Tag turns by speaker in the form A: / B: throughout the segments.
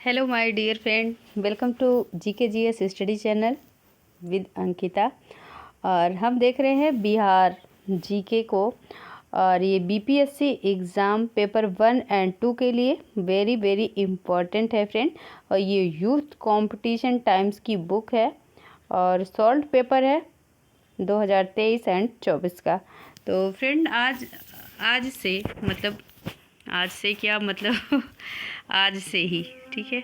A: Hello my dear friend, welcome to GKGS study channel with Ankita. और हम देख रहे हैं बिहार जीके को, और ये BPSC एग्ज़ाम पेपर 1 और 2 के लिए वेरी वेरी इम्पॉर्टेंट है फ्रेंड। और ये यूथ कंपटीशन टाइम्स की बुक है और सॉल्व पेपर है 2023 और 24 का। तो फ्रेंड आज से ही, ठीक है।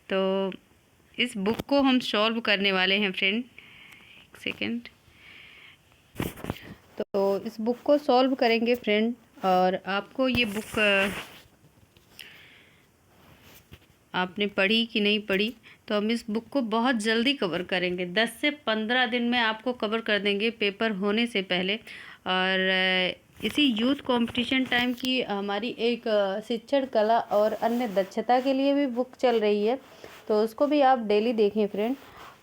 A: तो इस बुक को हम सॉल्व करने वाले हैं फ्रेंड। एक सेकेंड। तो इस बुक को सॉल्व करेंगे फ्रेंड, और आपको ये बुक आपने पढ़ी कि नहीं पढ़ी, तो हम इस बुक को बहुत जल्दी कवर करेंगे। 10 से 15 दिन में आपको कवर कर देंगे पेपर होने से पहले। और इसी यूथ कंपटीशन टाइम की हमारी एक शिक्षण कला और अन्य दक्षता के लिए भी बुक चल रही है, तो उसको भी आप डेली देखें फ्रेंड।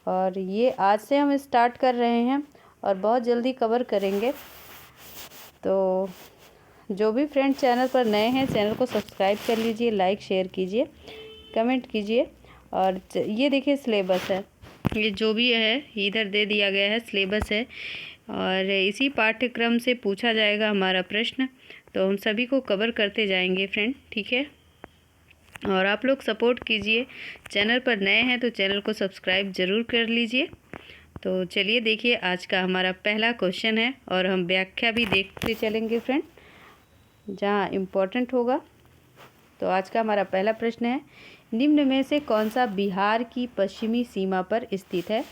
A: और ये आज से हम स्टार्ट कर रहे हैं और बहुत जल्दी कवर करेंगे। तो जो भी फ्रेंड चैनल पर नए हैं, चैनल को सब्सक्राइब कर लीजिए, लाइक शेयर कीजिए, कमेंट कीजिए। और ये देखिए सिलेबस है, ये जो भी है इधर दे दिया गया है, सिलेबस है। और इसी पाठ्यक्रम से पूछा जाएगा हमारा प्रश्न, तो हम सभी को कवर करते जाएंगे फ्रेंड, ठीक है। और आप लोग सपोर्ट कीजिए, चैनल पर नए हैं तो चैनल को सब्सक्राइब ज़रूर कर लीजिए। तो चलिए देखिए, आज का हमारा पहला क्वेश्चन है और हम व्याख्या भी देखते चलेंगे फ्रेंड जहाँ इम्पोर्टेंट होगा। तो आज का हमारा पहला प्रश्न है, निम्न में से कौन सा बिहार की पश्चिमी सीमा पर स्थित है?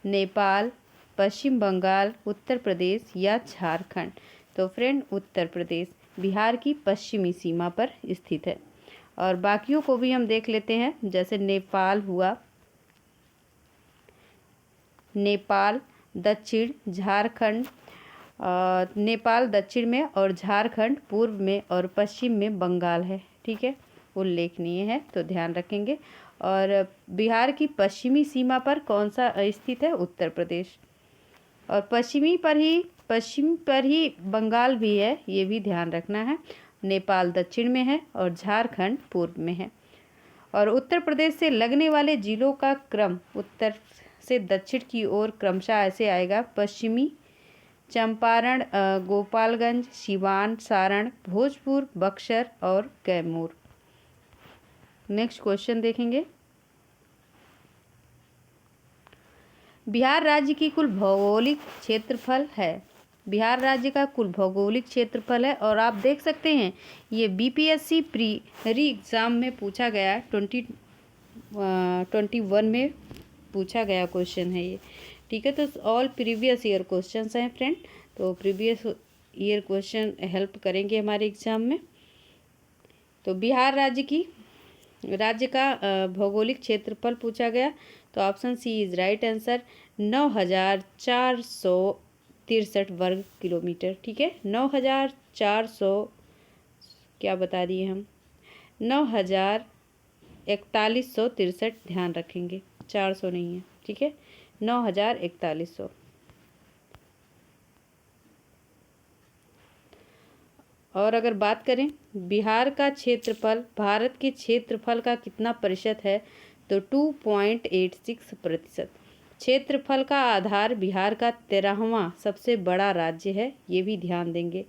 A: नेपाल, पश्चिम बंगाल, उत्तर प्रदेश या झारखंड? तो फ्रेंड उत्तर प्रदेश बिहार की पश्चिमी सीमा पर स्थित है। और बाकियों को भी हम देख लेते हैं, जैसे नेपाल हुआ, नेपाल दक्षिण, झारखंड नेपाल दक्षिण में और झारखंड पूर्व में और पश्चिम में बंगाल है, ठीक है, उल्लेखनीय है, तो ध्यान रखेंगे। और बिहार की पश्चिमी सीमा पर कौन सा स्थित है? उत्तर प्रदेश। और पश्चिम पर ही बंगाल भी है, ये भी ध्यान रखना है। नेपाल दक्षिण में है और झारखंड पूर्व में है। और उत्तर प्रदेश से लगने वाले जिलों का क्रम उत्तर से दक्षिण की ओर क्रमशः ऐसे आएगा: पश्चिमी चंपारण, गोपालगंज, सिवान, सारण, भोजपुर, बक्सर और कैमूर। नेक्स्ट क्वेश्चन देखेंगे, बिहार राज्य की कुल भौगोलिक क्षेत्रफल है। बिहार राज्य का कुल भौगोलिक क्षेत्रफल है, और आप देख सकते हैं ये BPSC प्री एग्ज़ाम में पूछा गया, 2021 में पूछा गया क्वेश्चन है ये, ठीक है। तो ऑल प्रीवियस ईयर क्वेश्चंस हैं फ्रेंड, तो प्रीवियस ईयर क्वेश्चन हेल्प करेंगे हमारे एग्ज़ाम में। तो बिहार राज्य का भौगोलिक क्षेत्रफल पूछा गया, तो option C is right answer, 9463 वर्ग किलोमीटर, ठीक है। 9400 क्या बता दिए हम, 9463, ध्यान रखेंगे 400 नहीं है, ठीक है, 9461। और अगर बात करें बिहार का क्षेत्रफल भारत के क्षेत्रफल का कितना प्रतिशत है, तो 2.86%। क्षेत्रफल का आधार बिहार का 13वां सबसे बड़ा राज्य है, ये भी ध्यान देंगे।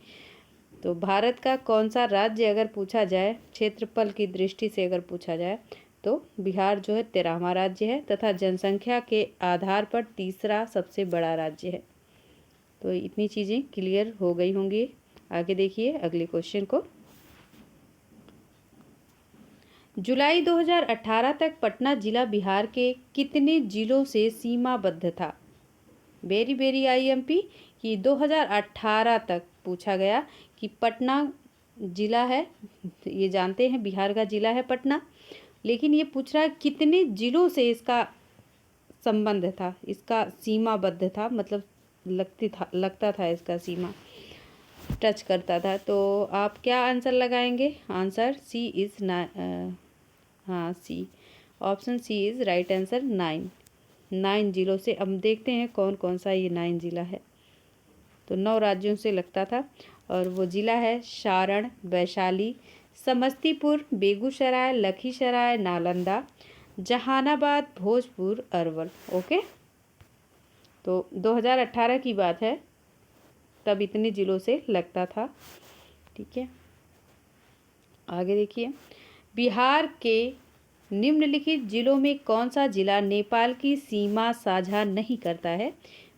A: तो भारत का कौन सा राज्य अगर पूछा जाए, क्षेत्रफल की दृष्टि से अगर पूछा जाए, तो बिहार जो है 13वां राज्य है, तथा जनसंख्या के आधार पर तीसरा सबसे बड़ा राज्य है। तो इतनी चीज़ें क्लियर हो गई होंगी। आगे देखिए अगले क्वेश्चन को, जुलाई 2018 तक पटना जिला बिहार के कितने जिलों से सीमाबद्ध था? वेरी वेरी IMP कि 2018 तक पूछा गया कि पटना जिला है, ये जानते हैं बिहार का जिला है पटना, लेकिन ये पूछ रहा है कितने जिलों से इसका संबंध था, इसका सीमाबद्ध था, मतलब लगता था इसका सीमा टच करता था। तो आप क्या आंसर लगाएंगे? Answer C is C, option C is right answer, 9 जिलों से। अब देखते हैं कौन कौन सा ये 9 जिला है। तो 9 राज्यों से लगता था, और वो जिला है सारण, वैशाली, समस्तीपुर, बेगूसराय, लखीसराय, नालंदा, जहानाबाद, भोजपुर, अरवल। ओके, तो 2018 की बात है, तब इतने ज़िलों से लगता था। ठीक है, आगे देखिए, बिहार के निम्नलिखित जिलों में कौन सा जिला नेपाल की सीमा साझा नहीं करता है?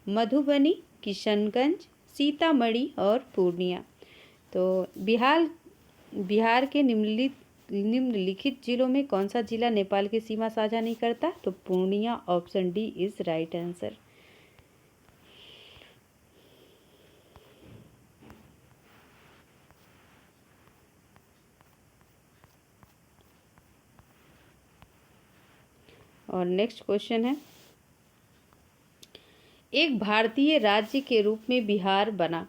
A: मधुबनी, किशनगंज, सीतामढ़ी और पूर्णिया। तो बिहार के निम्नलिखित जिलों में कौन सा जिला नेपाल की सीमा साझा नहीं करता? तो Purnia, option D is right answer. और नेक्स्ट क्वेश्चन है, एक भारतीय राज्य के रूप में बिहार बना।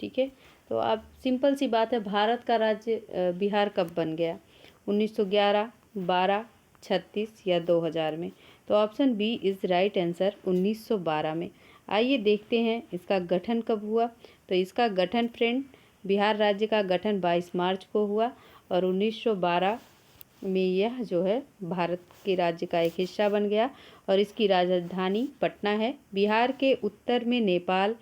A: ठीक है, तो आप सिंपल सी बात है, भारत का राज्य बिहार कब बन गया? 1911, 12, 36 या 2000 में? तो option B is right answer, 1912 में। आइए देखते हैं इसका गठन कब हुआ। तो इसका गठन फ्रेंड, बिहार राज्य का गठन 22 मार्च को हुआ और 1912 में यह जो है भारत के राज्य का एक हिस्सा बन गया और इसकी राजधानी पटना है। बिहार के उत्तर में नेपाल,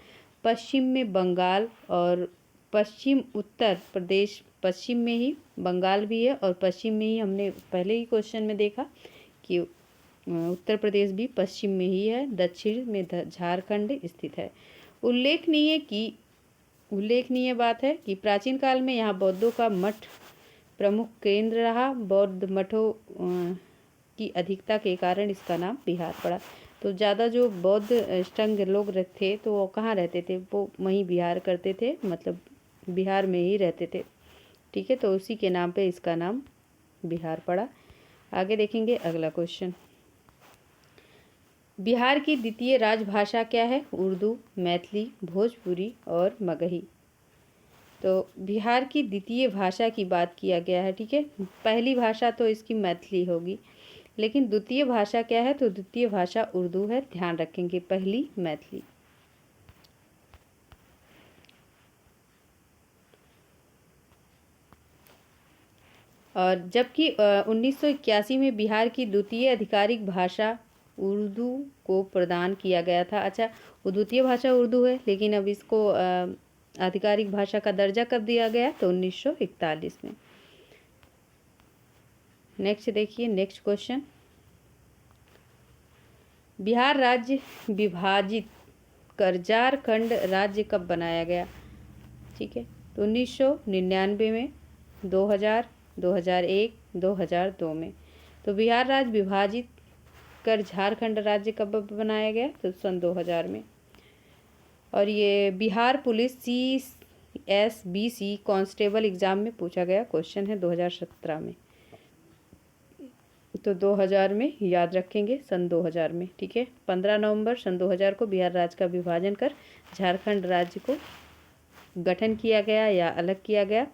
A: पश्चिम में बंगाल और पश्चिम उत्तर प्रदेश, पश्चिम में ही बंगाल भी है और पश्चिम में ही हमने पहले ही क्वेश्चन में देखा कि उत्तर प्रदेश भी पश्चिम में ही है। दक्षिण में झारखंड स्थित है। उल्लेखनीय बात है कि प्राचीन काल में यहाँ बौद्धों का मठ प्रमुख केंद्र रहा। बौद्ध मठों की अधिकता के कारण इसका नाम बिहार पड़ा। तो ज़्यादा जो बौद्ध संघ लोग थे तो वो कहाँ रहते थे? वो वहीं बिहार करते थे, मतलब बिहार में ही रहते थे। ठीक है, तो उसी के नाम पे इसका नाम बिहार पड़ा। आगे देखेंगे अगला क्वेश्चन, बिहार की द्वितीय राजभाषा क्या है? उर्दू, मैथिली, भोजपुरी और मगही। तो बिहार की द्वितीय भाषा की बात किया गया है। ठीक है, पहली भाषा तो इसकी मैथिली होगी, लेकिन द्वितीय भाषा क्या है? तो द्वितीय भाषा उर्दू है, ध्यान रखेंगे, पहली मैथिली। और जबकि 1981 में बिहार की द्वितीय आधिकारिक भाषा उर्दू को प्रदान किया गया था। अच्छा, वो द्वितीय भाषा उर्दू है, लेकिन अब इसको आधिकारिक भाषा का दर्जा कब दिया गया? तो 1941 में। नेक्स्ट देखिए, नेक्स्ट क्वेश्चन, बिहार राज्य विभाजित कर झारखंड राज्य कब बनाया गया? ठीक है, तो 1999 में, 2000, 2001, 2002 में। तो बिहार राज्य विभाजित कर झारखंड राज्य कब बनाया गया? तो सन 2000 में। और ये Bihar police CSBC constable exam में पूछा गया क्वेश्चन है 2017 में। तो 2000 में याद रखेंगे, सन 2000 में। ठीक है, 15 नवंबर सन 2000 को बिहार राज्य का विभाजन कर झारखंड राज्य को गठन किया गया या अलग किया गया।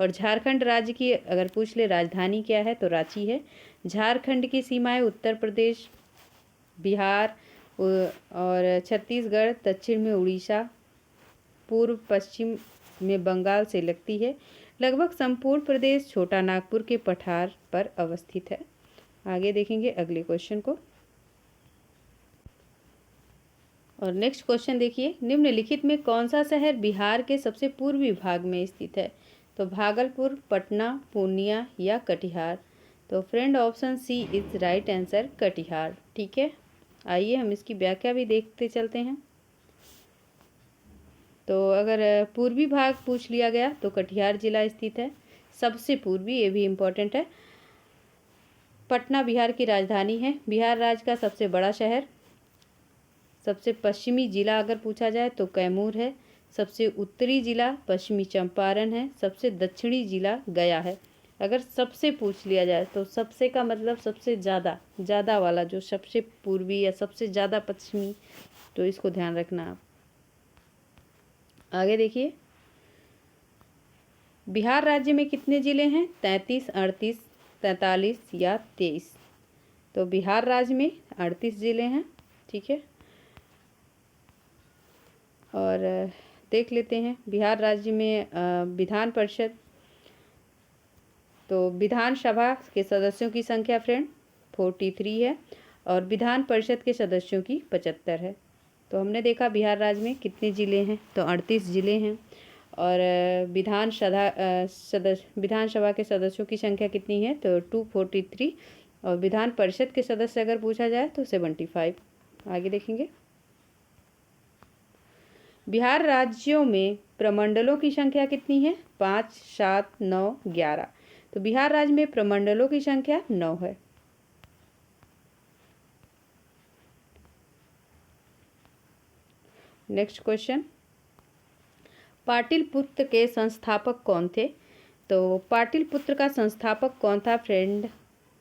A: और झारखंड राज्य की अगर पूछ ले राजधानी क्या है? तो रांची है। झारखंड की सीमाएं उत्तर प्रदेश, बिहार और छत्तीसगढ़, दक्षिण में उड़ीसा, पूर्व पश्चिम में बंगाल से लगती है। लगभग संपूर्ण प्रदेश छोटा नागपुर के पठार पर अवस्थित है। आगे देखेंगे अगले क्वेश्चन को। और नेक्स्ट क्वेश्चन देखिए, निम्नलिखित में कौन सा शहर बिहार के सबसे पूर्वी भाग में स्थित है? तो भागलपुर, पटना, पूर्णिया या कटिहार। तो friend option C is right answer, Katihar. ठीक है, आइए हम इसकी व्याख्या भी देखते चलते हैं। तो अगर पूर्वी भाग पूछ लिया गया तो कटिहार जिला स्थित है, सबसे पूर्वी, ये भी इम्पोर्टेंट है। पटना बिहार की राजधानी है। बिहार राज्य का सबसे बड़ा शहर। सबसे पश्चिमी जिला अगर पूछा जाए तो कैमूर है। सबसे उत्तरी जिला पश्चिमी चंपारण है। सबसे दक्षिणी जिला गया है। अगर सबसे पूछ लिया जाए तो सबसे का मतलब सबसे ज़्यादा वाला, जो सबसे पूर्वी या सबसे ज़्यादा पश्चिमी, तो इसको ध्यान रखना आप। आगे देखिए, बिहार राज्य में कितने ज़िले हैं? 33, 38, 43 या 23। तो बिहार राज्य में 38 ज़िले हैं। ठीक है, और देख लेते हैं बिहार राज्य में विधान परिषद तो विधानसभा के सदस्यों की संख्या फ्रेंड 43 है और विधान परिषद के सदस्यों की 75 है। तो हमने देखा बिहार राज्य में कितने ज़िले हैं, तो 38 ज़िले हैं। और विधानसभा के सदस्यों की संख्या कितनी है, तो 243। और विधान परिषद के सदस्य अगर पूछा जाए तो 75। आगे देखेंगे, बिहार राज्यों में प्रमंडलों की संख्या कितनी है, 5, 7, 9, 11। तो बिहार राज्य में प्रमंडलों की संख्या 9 है। नेक्स्ट क्वेश्चन, पाटलिपुत्र के संस्थापक कौन थे? तो पाटलिपुत्र का संस्थापक कौन था फ्रेंड?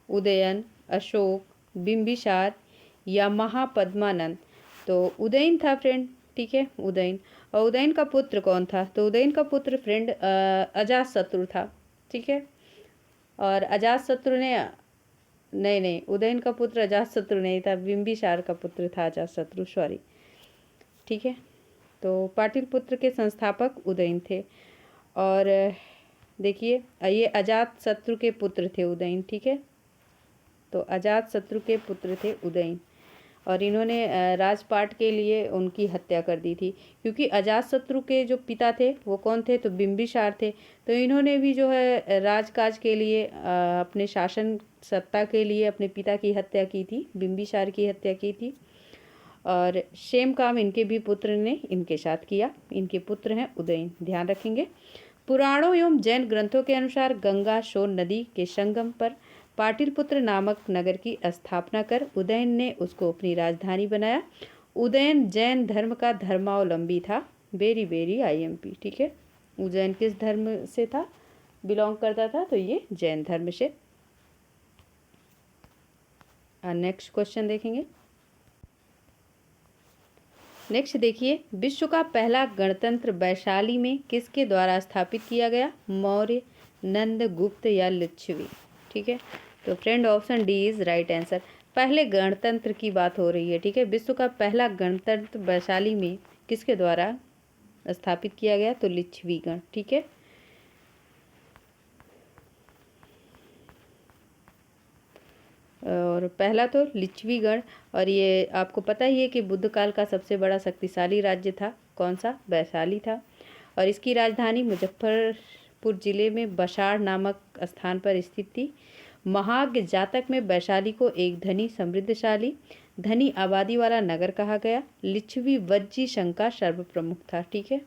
A: उदयन, अशोक, बिंबिसार या महापद्मानंद? तो उदयन था फ्रेंड, ठीक है, उदयन। और उदयन का पुत्र कौन था? तो उदयन का पुत्र फ्रेंड अजातशत्रु था, ठीक है। और अजातशत्रु ने नहीं, उदयन का पुत्र अजातशत्रु नहीं था, बिंबिसार का पुत्र था अजातशत्रु, सॉरी, ठीक है। तो पाटलिपुत्र के संस्थापक उदयन थे। और देखिए, ये अजातशत्रु के पुत्र थे उदयन, ठीक है। तो अजातशत्रु के पुत्र थे उदयन और इन्होंने राजपाट के लिए उनकी हत्या कर दी थी, क्योंकि अजातशत्रु के जो पिता थे वो कौन थे, तो बिंबिसार थे। तो इन्होंने भी जो है राजकाज के लिए अपने शासन सत्ता के लिए अपने पिता की हत्या की थी, बिंबिसार की हत्या की थी। और सेम काम इनके भी पुत्र ने इनके साथ किया। इनके पुत्र हैं उदयन, ध्यान रखेंगे। पुराणों एवं जैन ग्रंथों के अनुसार गंगा सोन नदी के संगम पर पाटलिपुत्र नामक नगर की स्थापना कर उदयन ने उसको अपनी राजधानी बनाया। उदयन जैन धर्म का धर्मावलंबी था। वेरी वेरी IMP, ठीक है। उदयन किस धर्म से था, बिलोंग करता था? तो ये जैन धर्म से। नेक्स्ट क्वेश्चन देखेंगे। नेक्स्ट देखिए, विश्व का पहला गणतंत्र वैशाली में किसके द्वारा स्थापित किया गया? मौर्य, नंद, गुप्त या लिच्छवी? ठीक है, तो friend option D is right answer. पहले गणतंत्र की बात हो रही है, ठीक है। विश्व का पहला गणतंत्र वैशाली में किसके द्वारा स्थापित किया गया? तो लिच्छवी गण, ठीक है। और पहला तो लिच्छवी गण। और ये आपको पता ही है कि बुद्ध काल का सबसे बड़ा शक्तिशाली राज्य था, कौन सा? वैशाली था। और इसकी राजधानी मुजफ्फरपुर जिले में बसाड़ नामक स्थान पर स्थित थी। महाज्ञ जातक में वैशाली को एक धनी, समृद्धशाली, धनी आबादी वाला नगर कहा गया। लिच्छवी वज्जी संघ का सर्व प्रमुख था, ठीक है।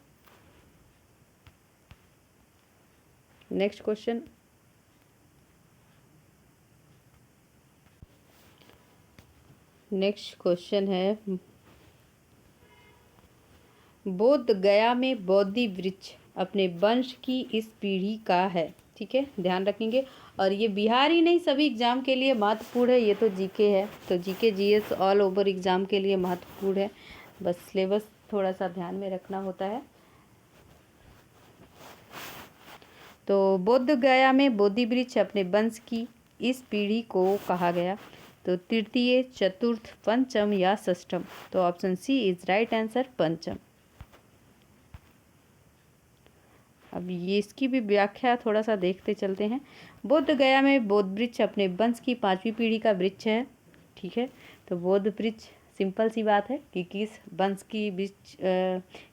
A: नेक्स्ट क्वेश्चन, नेक्स्ट क्वेश्चन है, बोध गया में बोधि वृक्ष अपने वंश की इस पीढ़ी का है, ठीक है, ध्यान रखेंगे। और ये बिहार ही नहीं, सभी एग्जाम के लिए महत्वपूर्ण है। ये तो जीके है, तो GK GS all over exam के लिए महत्वपूर्ण है। बस सिलेबस थोड़ा सा ध्यान में रखना होता है। तो बोध गया में बोधि वृक्ष अपने वंश की इस पीढ़ी को कहा गया। तो तृतीय, चतुर्थ, पंचम या षष्ठम? तो option C is right answer, पंचम। अब ये इसकी भी व्याख्या थोड़ा सा देखते चलते हैं। बोध गया में बोध वृक्ष अपने वंश की 5वीं पीढ़ी का वृक्ष है, ठीक है। तो बोध वृक्ष सिंपल सी बात है कि किस वंश की वृक्ष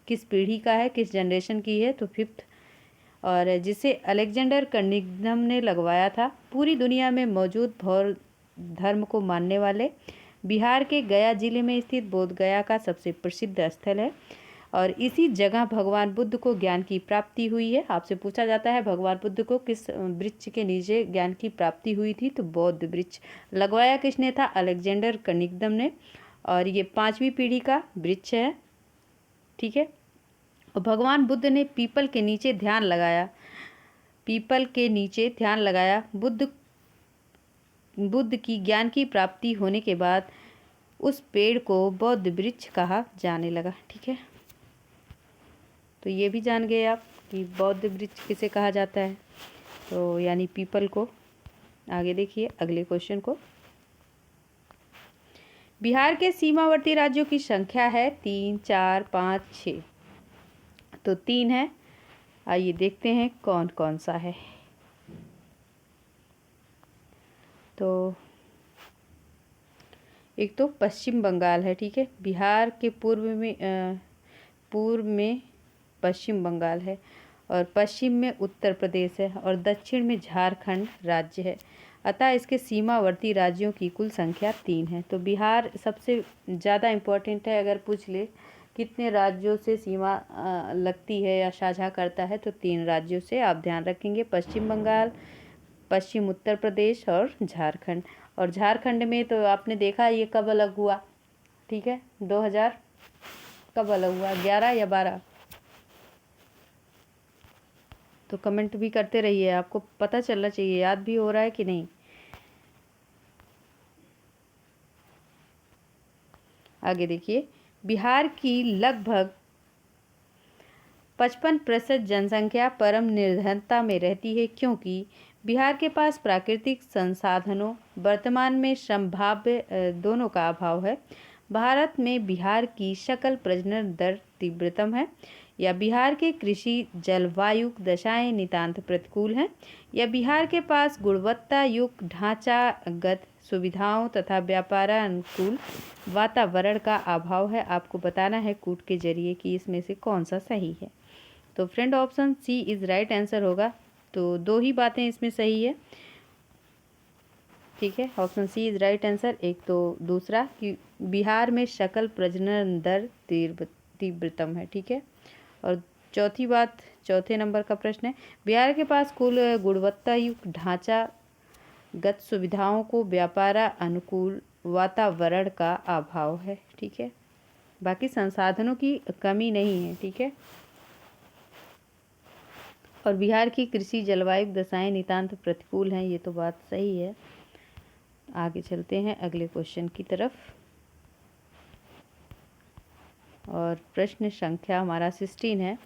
A: किस पीढ़ी का है, किस जनरेशन की है, तो 5th। और जिसे अलेक्जेंडर कनिंघम ने लगवाया था। पूरी दुनिया में मौजूद बौद्ध धर्म को मानने वाले बिहार के गया जिले में स्थित बोध गया का सबसे प्रसिद्ध स्थल है। और इसी जगह भगवान बुद्ध को ज्ञान की प्राप्ति हुई है। आपसे पूछा जाता है भगवान बुद्ध को किस वृक्ष के नीचे ज्ञान की प्राप्ति हुई थी? तो बौद्ध वृक्ष। लगवाया किसने था? अलेक्जेंडर कनिंघम ने। और ये 5वीं पीढ़ी का वृक्ष है, ठीक है। और भगवान बुद्ध ने पीपल के नीचे ध्यान लगाया, पीपल के नीचे ध्यान लगाया। बुद्ध की ज्ञान की प्राप्ति होने के बाद उस पेड़ को बौद्ध वृक्ष कहा जाने लगा, ठीक है। तो ये भी जान गए आप कि बौद्ध वृक्ष किसे कहा जाता है, तो यानी पीपल को। आगे देखिए अगले क्वेश्चन को। बिहार के सीमावर्ती राज्यों की संख्या है 3, 4, 5, 6। तो 3 है। आइए देखते हैं कौन कौन सा है। तो एक तो पश्चिम बंगाल है, ठीक है। बिहार के पूर्व में पश्चिम बंगाल है, और पश्चिम में उत्तर प्रदेश है, और दक्षिण में झारखंड राज्य है। अतः इसके सीमावर्ती राज्यों की कुल संख्या 3 है। तो बिहार सबसे ज़्यादा इम्पोर्टेंट है। अगर पूछ ले कितने राज्यों से सीमा लगती है या साझा करता है, तो 3 राज्यों से आप ध्यान रखेंगे, पश्चिम बंगाल, पश्चिम उत्तर प्रदेश और झारखंड। और झारखंड में तो आपने देखा ये कब अलग हुआ, ठीक है, 2000 कब अलग हुआ, 11 या 12? तो कमेंट भी करते रहिए, आपको पता चलना चाहिए, याद भी हो रहा है कि नहीं। आगे देखिए, बिहार की लगभग 55% जनसंख्या परम निर्धनता में रहती है, क्योंकि बिहार के पास प्राकृतिक संसाधनों, वर्तमान में संभाव्य दोनों का अभाव है। भारत में बिहार की सकल प्रजनन दर तीव्रतम है, या बिहार के कृषि जलवायु दशाएं नितांत प्रतिकूल हैं, या बिहार के पास गुणवत्ता युक्त ढांचागत सुविधाओं तथा व्यापारानुकूल वातावरण का अभाव है। आपको बताना है कूट के जरिए कि इसमें से कौन सा सही है। तो friend option C is right answer होगा। तो 2 ही बातें इसमें सही है, ठीक है, option C is right answer. एक तो दूसरा कि बिहार में सकल प्रजनन दर तीव्रतम है, ठीक है। और चौथी बात, चौथे नंबर का प्रश्न है, बिहार के पास कुल गुणवत्ता युक्त ढांचागत सुविधाओं को व्यापार अनुकूल वातावरण का अभाव है, ठीक है। बाकी संसाधनों की कमी नहीं है, ठीक है। और बिहार की कृषि जलवायु दशाएं नितांत प्रतिकूल हैं, ये तो बात सही है। आगे चलते हैं अगले क्वेश्चन की तरफ, और प्रश्न संख्या हमारा 16 है।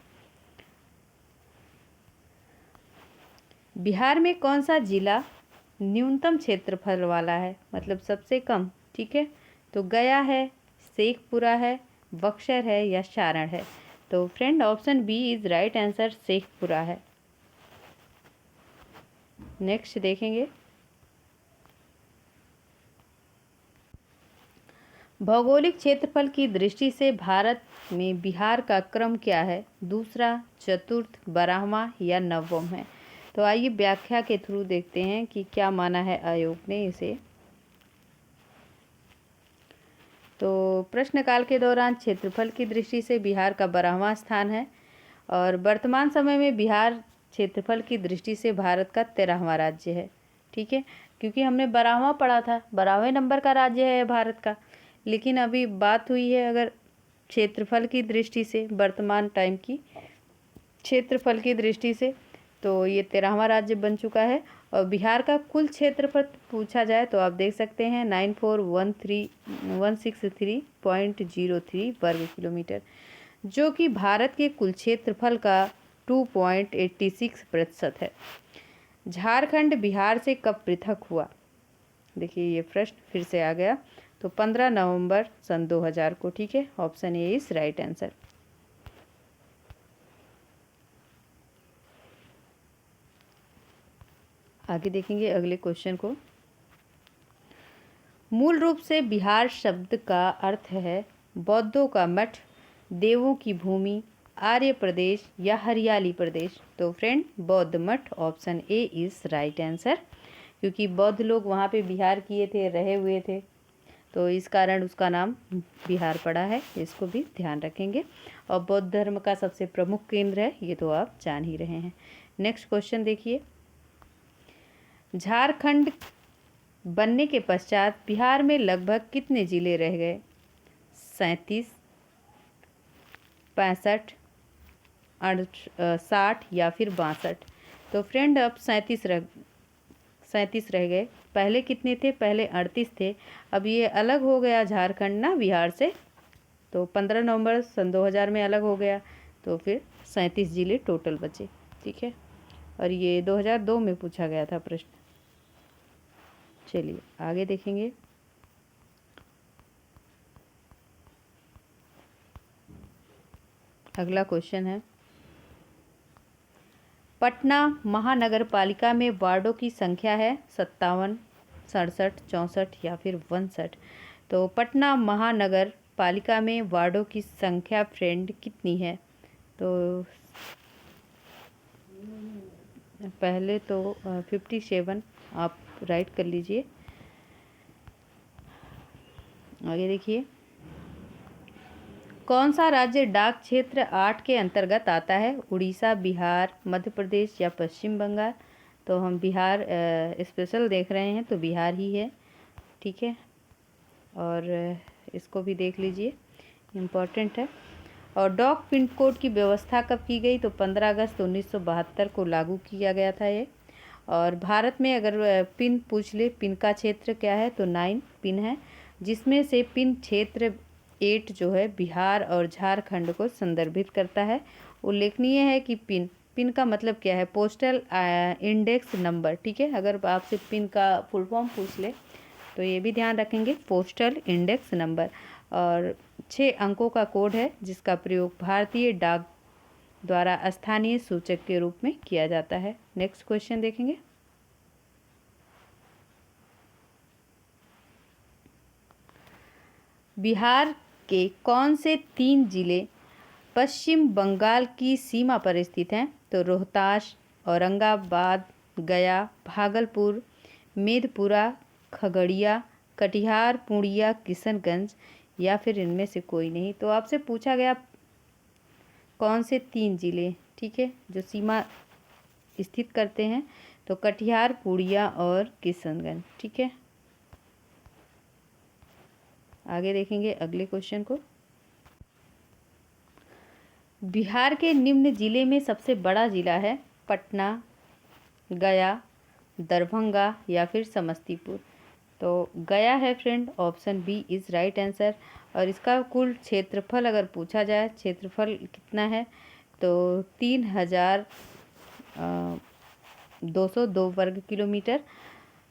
A: बिहार में कौन सा जिला न्यूनतम क्षेत्रफल वाला है, मतलब सबसे कम, ठीक है। तो गया है, शेखपुरा है, बक्सर है, या सारण है। तो friend option B is right answer, Sheikhpura है। नेक्स्ट देखेंगे, भौगोलिक क्षेत्रफल की दृष्टि से भारत में बिहार का क्रम क्या है, दूसरा, चतुर्थ, 12वां या 9वां है। तो आइए व्याख्या के थ्रू देखते हैं कि क्या माना है आयोग ने इसे। तो प्रश्नकाल के दौरान क्षेत्रफल की दृष्टि से बिहार का 12वां स्थान है, और वर्तमान समय में बिहार क्षेत्रफल की दृष्टि से भारत का 13वां राज्य है, ठीक है। क्योंकि हमने 12वां पढ़ा था, 12वें नंबर का राज्य है भारत का, लेकिन अभी बात हुई है अगर क्षेत्रफल की दृष्टि से, वर्तमान टाइम की क्षेत्रफल की दृष्टि से, तो ये 13वां राज्य बन चुका है। और बिहार का कुल क्षेत्रफल पूछा जाए तो आप देख सकते हैं 94,163.03 वर्ग किलोमीटर, जो कि भारत के कुल क्षेत्रफल का 2.86% है। झारखंड बिहार से कब पृथक हुआ, देखिए ये प्रश्न फिर से आ गया। तो 15 नवंबर सन 2000 को, ठीक है, option A is right answer. आगे देखेंगे अगले क्वेश्चन को। मूल रूप से बिहार शब्द का अर्थ है बौद्धों का मठ, देवों की भूमि, आर्य प्रदेश या हरियाली प्रदेश। तो फ्रेंड बौद्ध मठ, option A is right answer, क्योंकि बौद्ध लोग वहाँ पे विहार किए थे, रहे हुए थे, तो इस कारण उसका नाम बिहार पड़ा है, इसको भी ध्यान रखेंगे। और बौद्ध धर्म का सबसे प्रमुख केंद्र है, ये तो आप जान ही रहे हैं। नेक्स्ट क्वेश्चन देखिए, झारखंड बनने के पश्चात बिहार में लगभग कितने जिले रह गए, 37, 65, 60 या फिर 62? तो फ्रेंड अब 37 रह गए। पहले कितने थे, पहले 38 थे, अब ये अलग हो गया झारखंड ना बिहार से, तो 15 नवंबर सन 2000 में अलग हो गया, तो फिर 37 जिले टोटल बचे, ठीक है। और ये 2002 में पूछा गया था प्रश्न। चलिए आगे देखेंगे, अगला क्वेश्चन है, पटना महानगर पालिका में वार्डों की संख्या है 57, 67, 64 या फिर 61। तो पटना महानगर पालिका में वार्डों की संख्या फ्रेंड कितनी है? तो पहले तो 57 आप राइट कर लीजिए। आगे देखिए, कौन सा राज्य डाक क्षेत्र 8 के अंतर्गत आता है? उड़ीसा, बिहार, मध्य प्रदेश या पश्चिम बंगाल? तो हम बिहार स्पेशल देख रहे हैं तो बिहार ही है, ठीक है। और इसको भी देख लीजिए, इम्पॉर्टेंट है। और डॉक पिन कोड की व्यवस्था कब की गई? तो 15 अगस्त 1972 को लागू किया गया था ये। और भारत में अगर पिन पूछ ले, पिन का क्षेत्र क्या है? तो 9 पिन है, जिसमें से पिन क्षेत्र 8 जो है बिहार और झारखंड को संदर्भित करता है। उल्लेखनीय है कि पिन पिन का मतलब क्या है? पोस्टल इंडेक्स नंबर, ठीक है। अगर आपसे पिन का फुल फॉर्म पूछ ले तो ये भी ध्यान रखेंगे, पोस्टल इंडेक्स नंबर। और 6 अंकों का कोड है जिसका प्रयोग भारतीय डाक द्वारा स्थानीय सूचक के रूप में किया जाता है। नेक्स्ट क्वेश्चन देखेंगे। बिहार के कौन से 3 जिले पश्चिम बंगाल की सीमा पर स्थित हैं? तो रोहतास, औरंगाबाद, गया, भागलपुर, मेदपुरा, खगड़िया, कटिहार, पूर्णिया, किशनगंज या फिर इनमें से कोई नहीं। तो आपसे पूछा गया कौन से 3 जिले, ठीक है, जो सीमा स्थित करते हैं? तो कटिहार, पूर्णिया और किशनगंज, ठीक है। आगे देखेंगे अगले क्वेश्चन को। बिहार के निम्न जिले में सबसे बड़ा जिला है? पटना, गया, दरभंगा या फिर समस्तीपुर? तो गया है friend, option B is right answer. और इसका कुल क्षेत्रफल अगर पूछा जाए, क्षेत्रफल कितना है? तो 3202 वर्ग किलोमीटर।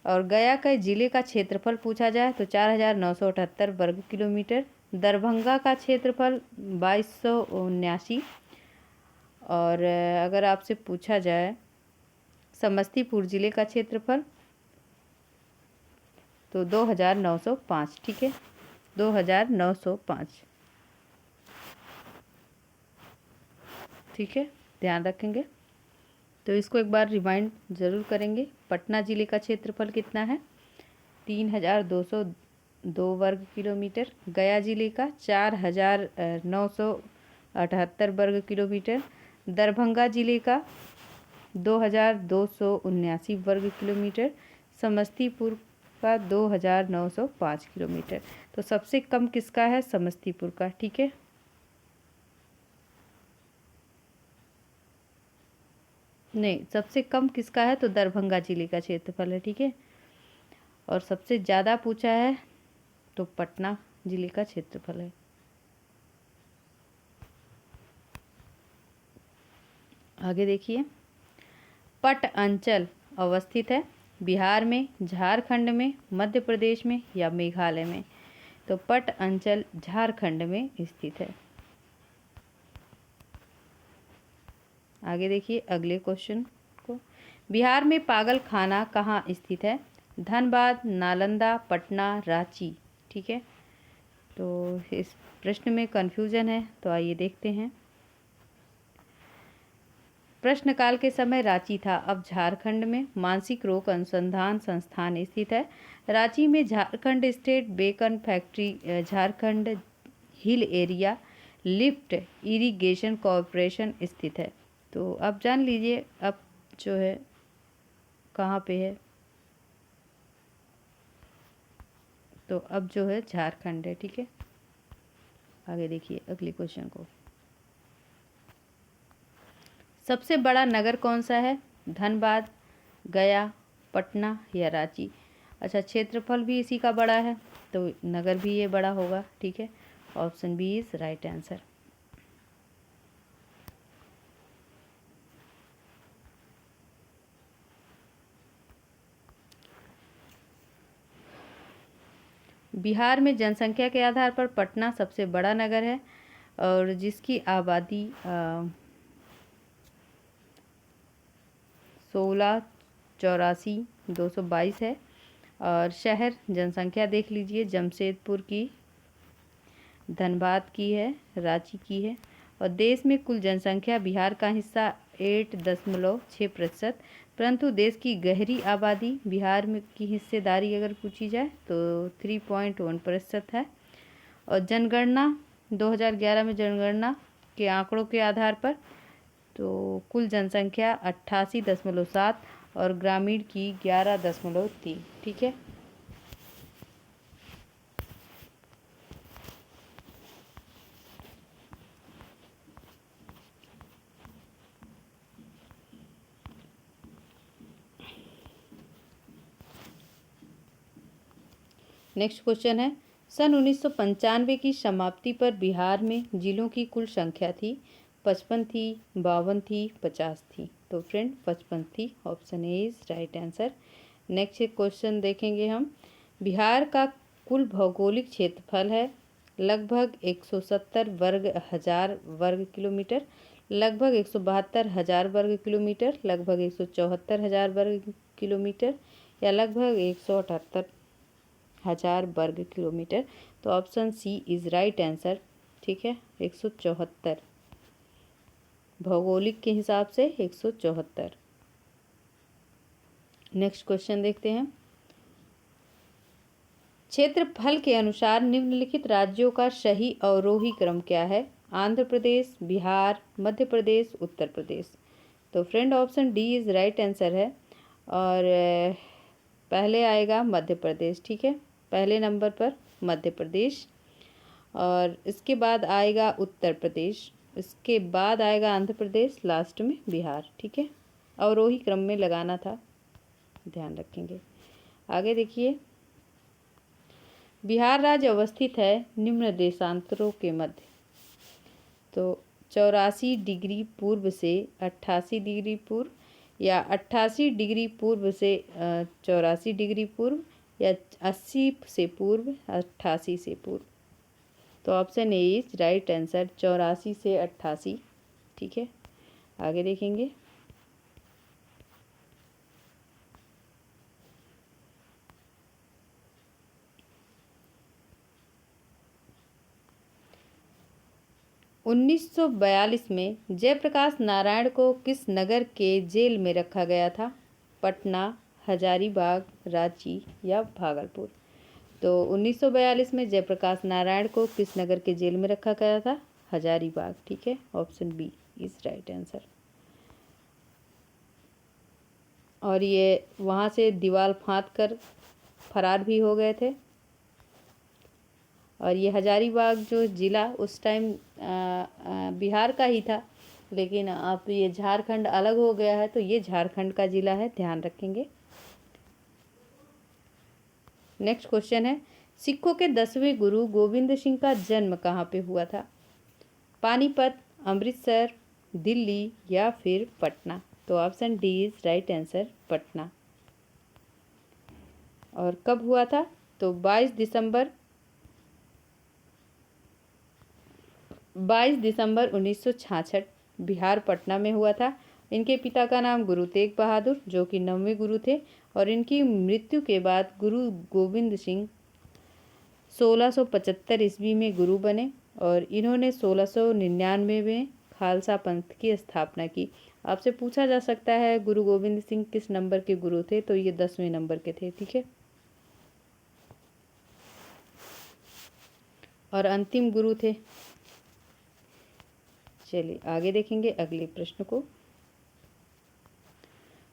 A: और गया के ज़िले का क्षेत्रफल पूछा जाए तो 4978 वर्ग किलोमीटर। दरभंगा का क्षेत्रफल 2279। और अगर आपसे पूछा जाए समस्तीपुर ज़िले का क्षेत्रफल तो 2905, ठीक है, 2905, ठीक है, ध्यान रखेंगे। तो इसको एक बार रिमाइंड ज़रूर करेंगे। पटना ज़िले का क्षेत्रफल कितना है? 3202 वर्ग किलोमीटर। गया ज़िले का 4978 वर्ग किलोमीटर। दरभंगा ज़िले का 2279 वर्ग किलोमीटर। समस्तीपुर का 2905 किलोमीटर। तो सबसे कम किसका है? समस्तीपुर का, ठीक है। नहीं, सबसे कम किसका है? तो दरभंगा जिले का क्षेत्रफल है, ठीक है। और सबसे ज़्यादा पूछा है तो पटना जिले का क्षेत्रफल है। आगे देखिए, पट अंचल अवस्थित है बिहार में, झारखंड में, मध्य प्रदेश में या मेघालय में? तो पट अंचल झारखंड में स्थित है। आगे देखिए अगले क्वेश्चन को। बिहार में पागल खाना कहाँ स्थित है? धनबाद, नालंदा, पटना, रांची, ठीक है। तो इस प्रश्न में कन्फ्यूजन है, तो आइए देखते हैं। प्रश्नकाल के समय रांची था, अब झारखंड में मानसिक रोग अनुसंधान संस्थान स्थित है। रांची में Jharkhand state bacon factory, Jharkhand hill area lift irrigation corporation स्थित है। तो अब जान लीजिए अब जो है कहाँ पे है? तो अब जो है झारखंड है, ठीक है। आगे देखिए अगले क्वेश्चन को। सबसे बड़ा नगर कौन सा है? धनबाद, गया, पटना या रांची? अच्छा, क्षेत्रफल भी इसी का बड़ा है तो नगर भी ये बड़ा होगा, ठीक है। Option B is right answer. Bihar में जनसंख्या के आधार पर पटना सबसे बड़ा नगर है और जिसकी आबादी 16,84,222 है। और शहर जनसंख्या देख लीजिए, जमशेदपुर की, धनबाद की है, रांची की है। और देश में कुल जनसंख्या बिहार का हिस्सा 8.6%, परंतु देश की गहरी आबादी बिहार में की हिस्सेदारी अगर पूछी जाए तो 3.1% है। और जनगणना 2011 में जनगणना के आंकड़ों के आधार पर तो कुल जनसंख्या 88.7 और ग्रामीण की 11.3। ठीक है। नेक्स्ट क्वेश्चन है, सन 1995 की समाप्ति पर बिहार में जिलों की कुल संख्या थी? 55 थी, 52 थी, 50 थी? तो फ्रेंड 55 थी। Option A is right answer. Next question देखेंगे हम। बिहार का कुल भौगोलिक क्षेत्रफल है लगभग 170 हजार वर्ग किलोमीटर, लगभग 172 हजार वर्ग किलोमीटर, लगभग 174 हजार वर्ग किलोमीटर, या लगभग 178 हजार वर्ग किलोमीटर? तो option C is right answer. ठीक है, 174, भौगोलिक के हिसाब से 174। नेक्स्ट क्वेश्चन देखते हैं। क्षेत्रफल के अनुसार निम्नलिखित राज्यों का सही अवरोही क्रम क्या है? आंध्र प्रदेश, बिहार, मध्य प्रदेश, उत्तर प्रदेश? तो friend option D is right answer है। और पहले आएगा मध्य प्रदेश। ठीक है, पहले नंबर पर मध्य प्रदेश, और इसके बाद आएगा उत्तर प्रदेश, इसके बाद आएगा आंध्र प्रदेश, लास्ट में बिहार। ठीक है, अवरोही क्रम में लगाना था, ध्यान रखेंगे। आगे देखिए, बिहार राज्य अवस्थित है निम्न देशांतरों के मध्य। तो 84 डिग्री पूर्व से 88 डिग्री पूर्व, या 88 डिग्री पूर्व से 84 डिग्री पूर्व, या 80 से पूर्व, 88 से पूर्व? तो option A is right answer, 84 से 88। ठीक है, आगे देखेंगे। उन्नीस 1942 में जयप्रकाश नारायण को किस नगर के जेल में रखा गया था? पटना, हजारीबाग, रांची, या भागलपुर? तो 1942 में जयप्रकाश नारायण को किस नगर के जेल में रखा गया था? हजारीबाग। ठीक है, option B is right answer. और ये वहाँ से दीवार फाँद कर फरार भी हो गए थे। और ये हजारीबाग जो ज़िला उस टाइम बिहार का ही था, लेकिन अब ये झारखंड अलग हो गया है, तो ये झारखंड का ज़िला है, ध्यान रखेंगे। नेक्स्ट क्वेश्चन है, सिखों के 10वें गुरु गोविंद सिंह का जन्म कहाँ पे हुआ था? पानीपत, अमृतसर, दिल्ली, या फिर पटना? तो option D is right answer, Patna. और कब हुआ था? तो 22 दिसंबर 1966 बिहार पटना में हुआ था। इनके पिता का नाम गुरु तेग बहादुर, जो कि 9वें गुरु थे, और इनकी मृत्यु के बाद गुरु गोविंद सिंह 1675 ईस्वी में गुरु बने, और इन्होंने 1699 में खालसा पंथ की स्थापना की। आपसे पूछा जा सकता है गुरु गोविंद सिंह किस नंबर के गुरु थे? तो ये 10वें नंबर के थे। ठीक है, और अंतिम गुरु थे। चलिए आगे देखेंगे अगले प्रश्न को।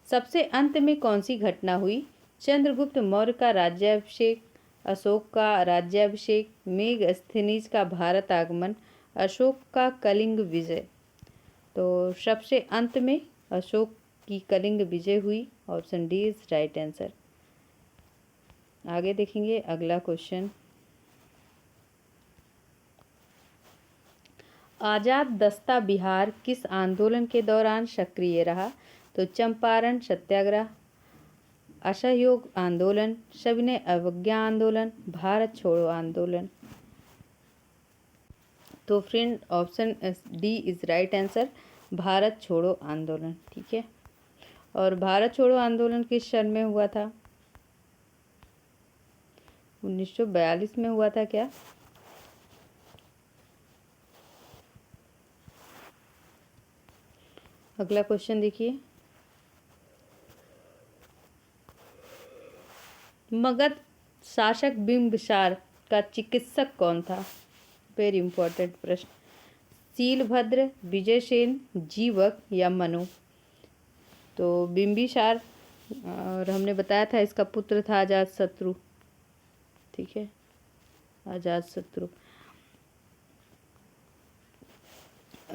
A: सबसे अंत में कौन सी घटना हुई? चंद्रगुप्त मौर्य का राज्याभिषेक, अशोक का राज्याभिषेक, मेगस्थनीज का भारत आगमन, अशोक का कलिंग विजय? तो सबसे अंत में अशोक की कलिंग विजय हुई। Option D is right answer. आगे देखेंगे अगला क्वेश्चन। आजाद दस्ता बिहार किस आंदोलन के दौरान सक्रिय रहा? तो चंपारण सत्याग्रह, असहयोग आंदोलन, सविनय अवज्ञा आंदोलन, भारत छोड़ो आंदोलन? तो friend option D is right answer, Bharat छोड़ो आंदोलन। ठीक है, और भारत छोड़ो आंदोलन किस सन में हुआ था? 1942 में हुआ था क्या? अगला क्वेश्चन देखिए, मगध शासक बिंबिसार का चिकित्सक कौन था? वेरी इंपॉर्टेंट प्रश्न। शीलभद्र, विजयसेन, जीवक या मनु? तो बिंबिसार, और हमने बताया था इसका पुत्र था अजातशत्रु। ठीक है, अजातशत्रु।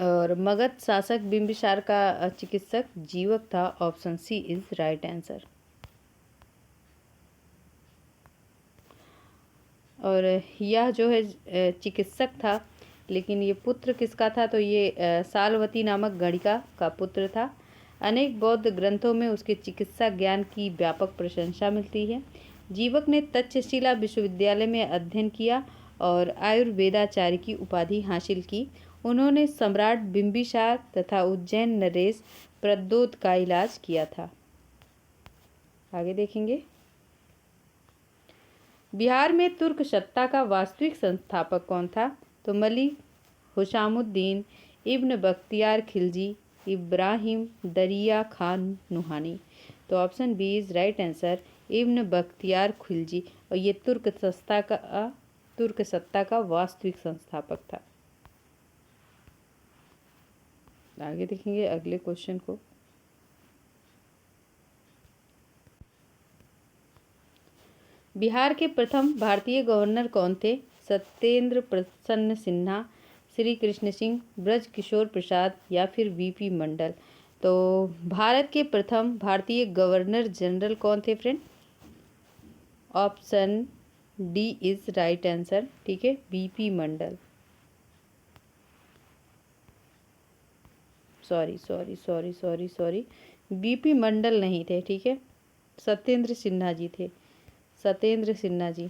A: और मगध शासक बिंबिसार का चिकित्सक जीवक था। Option C is right answer. और यह जो है चिकित्सक था, लेकिन ये पुत्र किसका था? तो ये सालवती नामक गणिका का पुत्र था। अनेक बौद्ध ग्रंथों में उसके चिकित्सा ज्ञान की व्यापक प्रशंसा मिलती है। जीवक ने तक्षशिला विश्वविद्यालय में अध्ययन किया और आयुर्वेदाचार्य की उपाधि हासिल की। उन्होंने सम्राट बिंबिसार तथा उज्जैन नरेश प्रद्योत का इलाज किया था। आगे देखेंगे, बिहार में तुर्क सत्ता का वास्तविक संस्थापक कौन था? तो मलिक हुशामुद्दीन, इब्न बख्तियार खिलजी, इब्राहिम दरिया खान नुहानी? तो option B is right answer, Ibn Bakhtiyar Khilji. और ये तुर्क सत्ता का वास्तविक संस्थापक था। आगे देखेंगे अगले क्वेश्चन को। बिहार के प्रथम भारतीय गवर्नर कौन थे? सत्येंद्र प्रसन्न सिन्हा, श्री कृष्ण सिंह, ब्रज किशोर प्रसाद या फिर वीपी मंडल? तो भारत के प्रथम भारतीय गवर्नर जनरल कौन थे friend? Option D is right answer. ठीक है, वीपी मंडल। सॉरी, वीपी मंडल नहीं थे। ठीक है, सत्येंद्र सिन्हा जी थे। सत्येंद्र सिन्हा जी,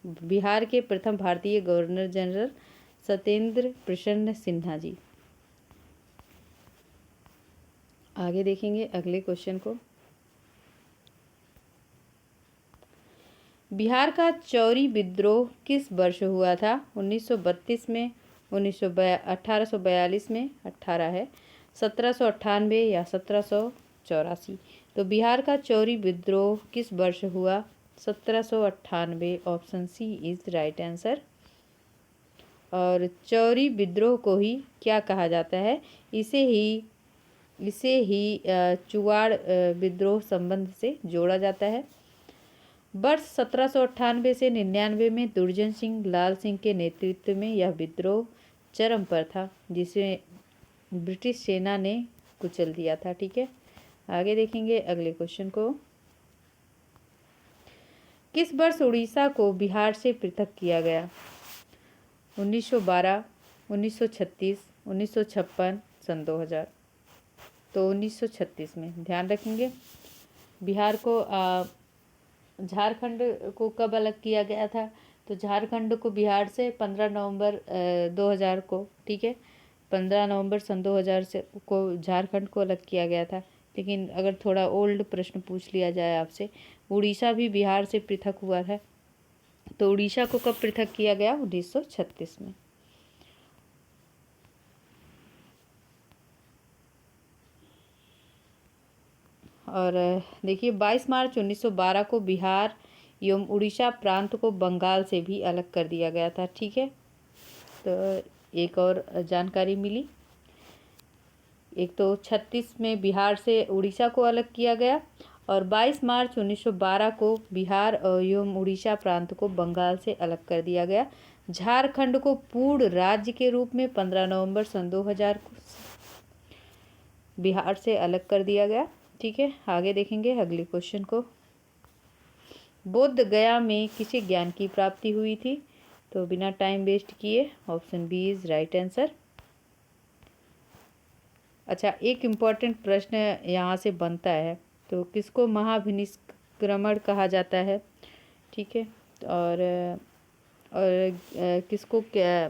A: बिहार के प्रथम भारतीय गवर्नर जनरल सत्येंद्र प्रसन्न सिन्हा जी। आगे देखेंगे अगले क्वेश्चन को। बिहार का चौरी विद्रोह किस वर्ष हुआ था? 1932 में, 1842 में, 18 है, 1798 या 1784? तो बिहार का चौरी विद्रोह किस वर्ष हुआ? 1798। Option C is right answer. और चौरी विद्रोह को ही क्या कहा जाता है? इसे ही चुवाड़ विद्रोह संबंध से जोड़ा जाता है। वर्ष 1798 से 99 में दुर्जन सिंह लाल सिंह के नेतृत्व में यह विद्रोह चरम पर था, जिसे ब्रिटिश सेना ने कुचल दिया था। ठीक है, आगे देखेंगे अगले क्वेश्चन को। किस वर्ष उड़ीसा को बिहार से पृथक किया गया? 1912, 1936, 1956, सन 2000? तो 1936 में। ध्यान रखेंगे, बिहार को झारखंड को कब अलग किया गया था? तो झारखंड को बिहार से 15 नवंबर 2000 को, ठीक है, 15 नवंबर सन 2000 से को झारखंड को अलग किया गया था। लेकिन अगर थोड़ा ओल्ड प्रश्न पूछ लिया जाए आपसे, उड़ीसा भी बिहार से पृथक हुआ था, तो उड़ीसा को कब पृथक किया गया? 1936 में। और देखिए 22 मार्च 1912 को बिहार एवं उड़ीसा प्रांत को बंगाल से भी अलग कर दिया गया था। ठीक है, तो एक और जानकारी मिली। एक तो 36 में बिहार से उड़ीसा को अलग किया गया, और 22 मार्च 1912 को बिहार एवं उड़ीसा प्रांत को बंगाल से अलग कर दिया गया। झारखंड को पूर्ण राज्य के रूप में 15 नवंबर सन 2000 को बिहार से अलग कर दिया गया। ठीक है, आगे देखेंगे अगले क्वेश्चन को। बोध गया में किसे ज्ञान की प्राप्ति हुई थी? तो बिना टाइम वेस्ट किए option B is right answer. अच्छा, एक इम्पॉर्टेंट प्रश्न यहाँ से बनता है, तो किसको महाभिनिष्क्रमण कहा जाता है? ठीक है, और किसको क्या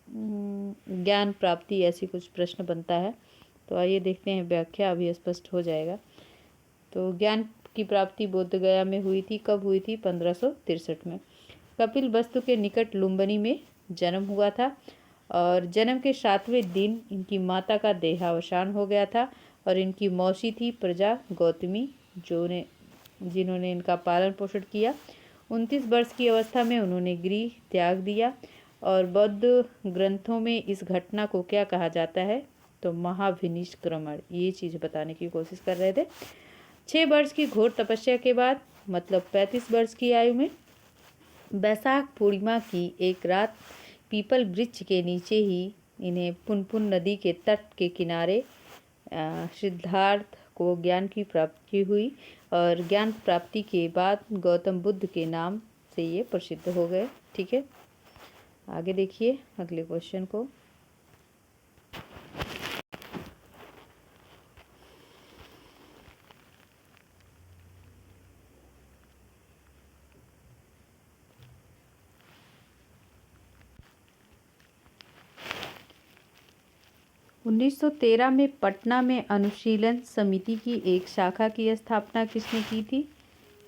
A: ज्ञान प्राप्ति, ऐसी कुछ प्रश्न बनता है। तो आइए देखते हैं व्याख्या, अभी स्पष्ट हो जाएगा। तो ज्ञान की प्राप्ति बोध गया में हुई थी। कब हुई थी? 1563 में। कपिल वस्तु के निकट लुम्बिनी में जन्म हुआ था और जन्म के 7वें दिन इनकी माता का देहावसान हो गया था और इनकी मौसी थी प्रजा गौतमी जिन्होंने इनका पालन पोषण किया। 29 वर्ष की अवस्था में उन्होंने गृह त्याग दिया और बौद्ध ग्रंथों में इस घटना को क्या कहा जाता है, तो महाविनिष्क्रमण, ये चीज़ बताने की कोशिश कर रहे थे। 6 वर्ष की घोर तपस्या के बाद मतलब 35 वर्ष की आयु में बैसाख पूर्णिमा की एक रात पीपल वृक्ष के नीचे ही इन्हें पुनपुन नदी के तट के किनारे सिद्धार्थ को ज्ञान की प्राप्ति हुई और ज्ञान प्राप्ति के बाद गौतम बुद्ध के नाम से ये प्रसिद्ध हो गए। ठीक है, आगे देखिए अगले क्वेश्चन को। उन्नीस 1913 में पटना में अनुशीलन समिति की एक शाखा की स्थापना किसने की थी?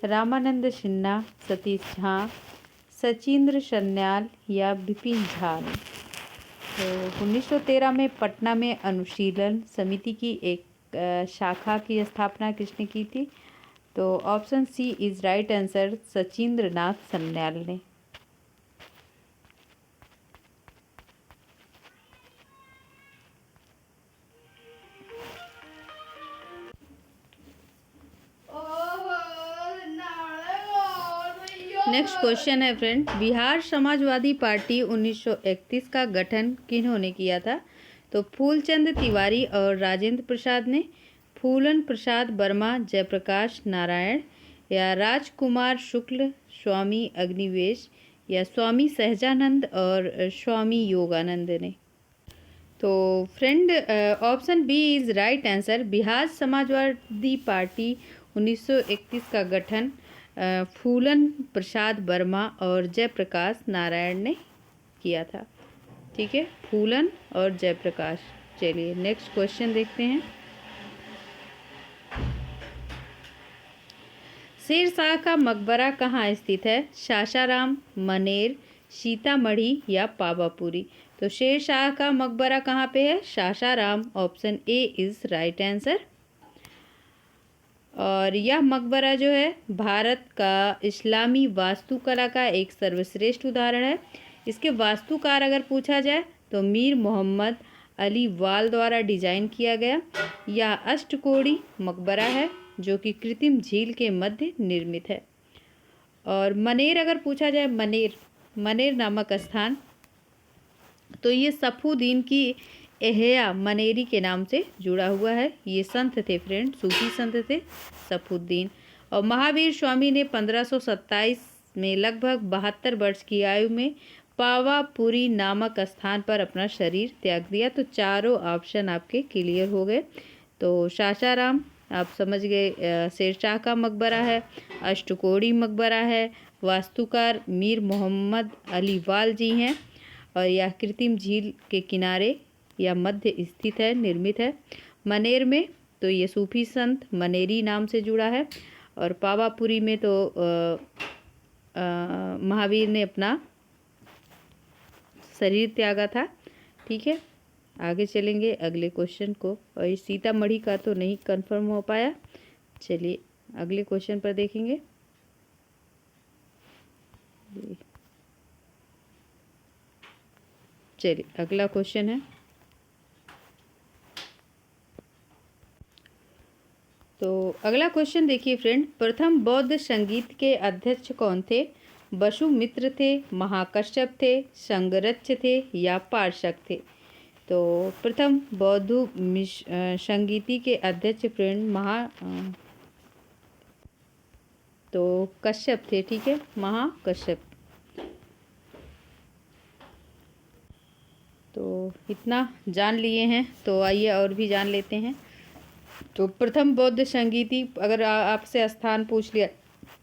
A: रामानंद सिन्हा, सतीश झा, सचिंद्र सन्याल या विपिन झा ने। तो 1913 में पटना में अनुशीलन समिति की एक शाखा की स्थापना किसने की थी? तो option C is right answer, Sachindra Nath Sanyal ने। नेक्स्ट क्वेश्चन है फ्रेंड, बिहार समाजवादी पार्टी 1931 का गठन किन्होंने किया था? तो फूलचंद तिवारी और राजेंद्र प्रसाद ने, फूलन प्रसाद वर्मा, जयप्रकाश नारायण या राजकुमार शुक्ल, स्वामी अग्निवेश या स्वामी सहजानंद और स्वामी योगानंद ने। तो friend option B is right answer, Bihar Samajwadi party 1931 का गठन फूलन प्रसाद वर्मा और जयप्रकाश नारायण ने किया था। ठीक है, फूलन और जयप्रकाश। चलिए नेक्स्ट क्वेश्चन देखते हैं। शेरशाह का मकबरा कहाँ स्थित है? सासाराम, मनेर, सीतामढ़ी या पावापुरी। तो शेरशाह का मकबरा कहाँ पे है? Sasaram. Option A is right answer. और यह मकबरा जो है भारत का इस्लामी वास्तुकला का एक सर्वश्रेष्ठ उदाहरण है। इसके वास्तुकार अगर पूछा जाए तो मीर मोहम्मद अली वाल द्वारा डिजाइन किया गया यह अष्टकोणी मकबरा है जो कि कृत्रिम झील के मध्य निर्मित है। और मनेर अगर पूछा जाए, मनेर नामक स्थान, तो ये सफुद्दीन की एहया मनेरी के नाम से जुड़ा हुआ है। ये संत थे फ्रेंड, सूफी संत थे सफुद्दीन। और महावीर स्वामी ने 1527 में लगभग 72 वर्ष की आयु में पावापुरी नामक स्थान पर अपना शरीर त्याग दिया। तो चारों ऑप्शन आपके क्लियर हो गए। तो सासाराम आप समझ गए, शेरशाह का मकबरा है, अष्टकोणी मकबरा है, वास्तुकार मीर मोहम्मद अली वाल जी हैं और यह कृत्रिम झील के किनारे या मध्य स्थित है, निर्मित है। मनेर में तो ये सूफी संत मनेरी नाम से जुड़ा है और पावापुरी में तो महावीर ने अपना शरीर त्यागा था। ठीक है, आगे चलेंगे अगले क्वेश्चन को। और ये सीतामढ़ी का तो नहीं कंफर्म हो पाया। चलिए अगले क्वेश्चन पर देखेंगे। चलिए अगला क्वेश्चन है, तो अगला क्वेश्चन देखिए फ्रेंड, प्रथम बौद्ध संगीत के अध्यक्ष कौन थे? वसुमित्र थे, महाकश्यप थे, संगरच्छ थे या पार्षक थे। तो प्रथम बौद्ध संगीति के अध्यक्ष फ्रेंड तो कश्यप थे। ठीक है, महाकश्यप। तो इतना जान लिए हैं, तो आइए और भी जान लेते हैं। तो प्रथम बौद्ध संगीति अगर आपसे स्थान पूछ लिया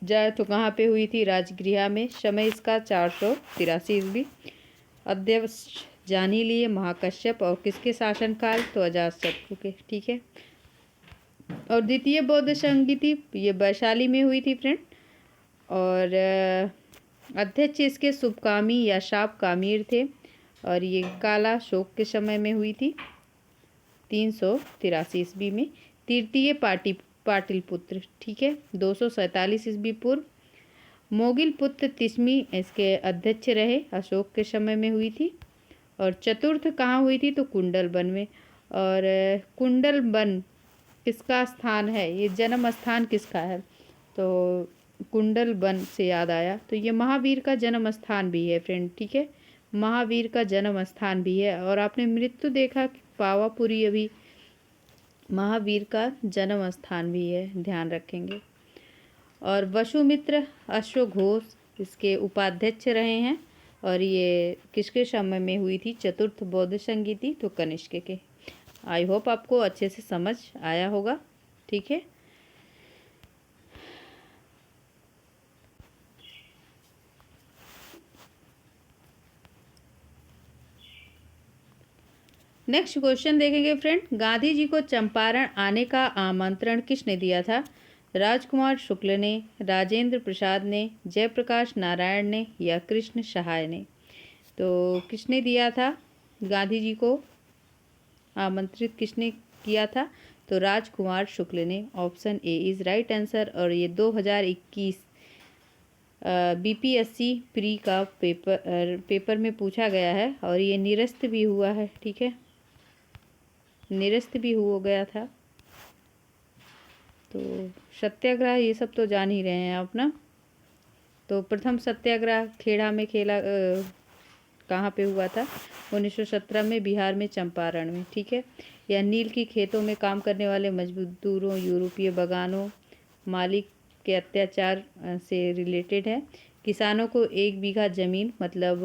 A: जाए तो कहाँ पे हुई थी? राजगृह में। समय इसका 483 ईस्वी। अध्यक्ष जान ही लिए, महाकश्यप। और किसके शासनकाल? तो अजातशत्रु के। ठीक है, और द्वितीय बौद्ध संगीति ये वैशाली में हुई थी फ्रेंड। और अध्यक्ष इसके शुभकामी या शापकामीर थे और ये काला शोक के समय में हुई थी 383 ईस्वी में। तृतीय पाटिलपुत्र, ठीक है, 247 ईस्वी पूर्व। मोगिल पुत्र तिश्मी इसके अध्यक्ष रहे, अशोक के समय में हुई थी। और चतुर्थ कहाँ हुई थी, तो कुंडल वन में। और कुंडल वन किसका स्थान है, ये जन्म स्थान किसका है, तो कुंडल वन से याद आया, तो ये महावीर का जन्म स्थान भी है फ्रेंड, ठीक है, महावीर का जन्म स्थान भी है। और आपने मृत्यु देखा पावापुरी, अभी महावीर का जन्म स्थान भी है, ध्यान रखेंगे। और वसुमित्र अश्वघोष इसके उपाध्यक्ष रहे हैं और ये किसके समय में हुई थी, चतुर्थ बौद्ध संगीति, तो कनिष्क के। आई होप आपको अच्छे से समझ आया होगा, ठीक है। नेक्स्ट क्वेश्चन देखेंगे फ्रेंड। गांधी जी को चंपारण आने का आमंत्रण किसने दिया था, राजकुमार शुक्ल ने, राजेंद्र प्रसाद ने, जयप्रकाश नारायण ने या कृष्ण सहाय ने। तो किसने दिया था गांधी जी को आमंत्रित, किसने किया था, तो राजकुमार शुक्ल ने। Option A is right answer. और ये 2021 बीपीएससी प्री का पेपर में पूछा गया है और ये निरस्त भी हुआ है, ठीक है, निरस्त भी हो गया था। तो सत्याग्रह ये सब तो जान ही रहे हैं आप ना। तो प्रथम सत्याग्रह खेड़ा में कहाँ पे हुआ था, 1917 में, बिहार में, चंपारण में, ठीक है। यह नील की खेतों में काम करने वाले मजदूरों, यूरोपीय बागानों मालिक के अत्याचार से रिलेटेड है। किसानों को 1 बीघा ज़मीन मतलब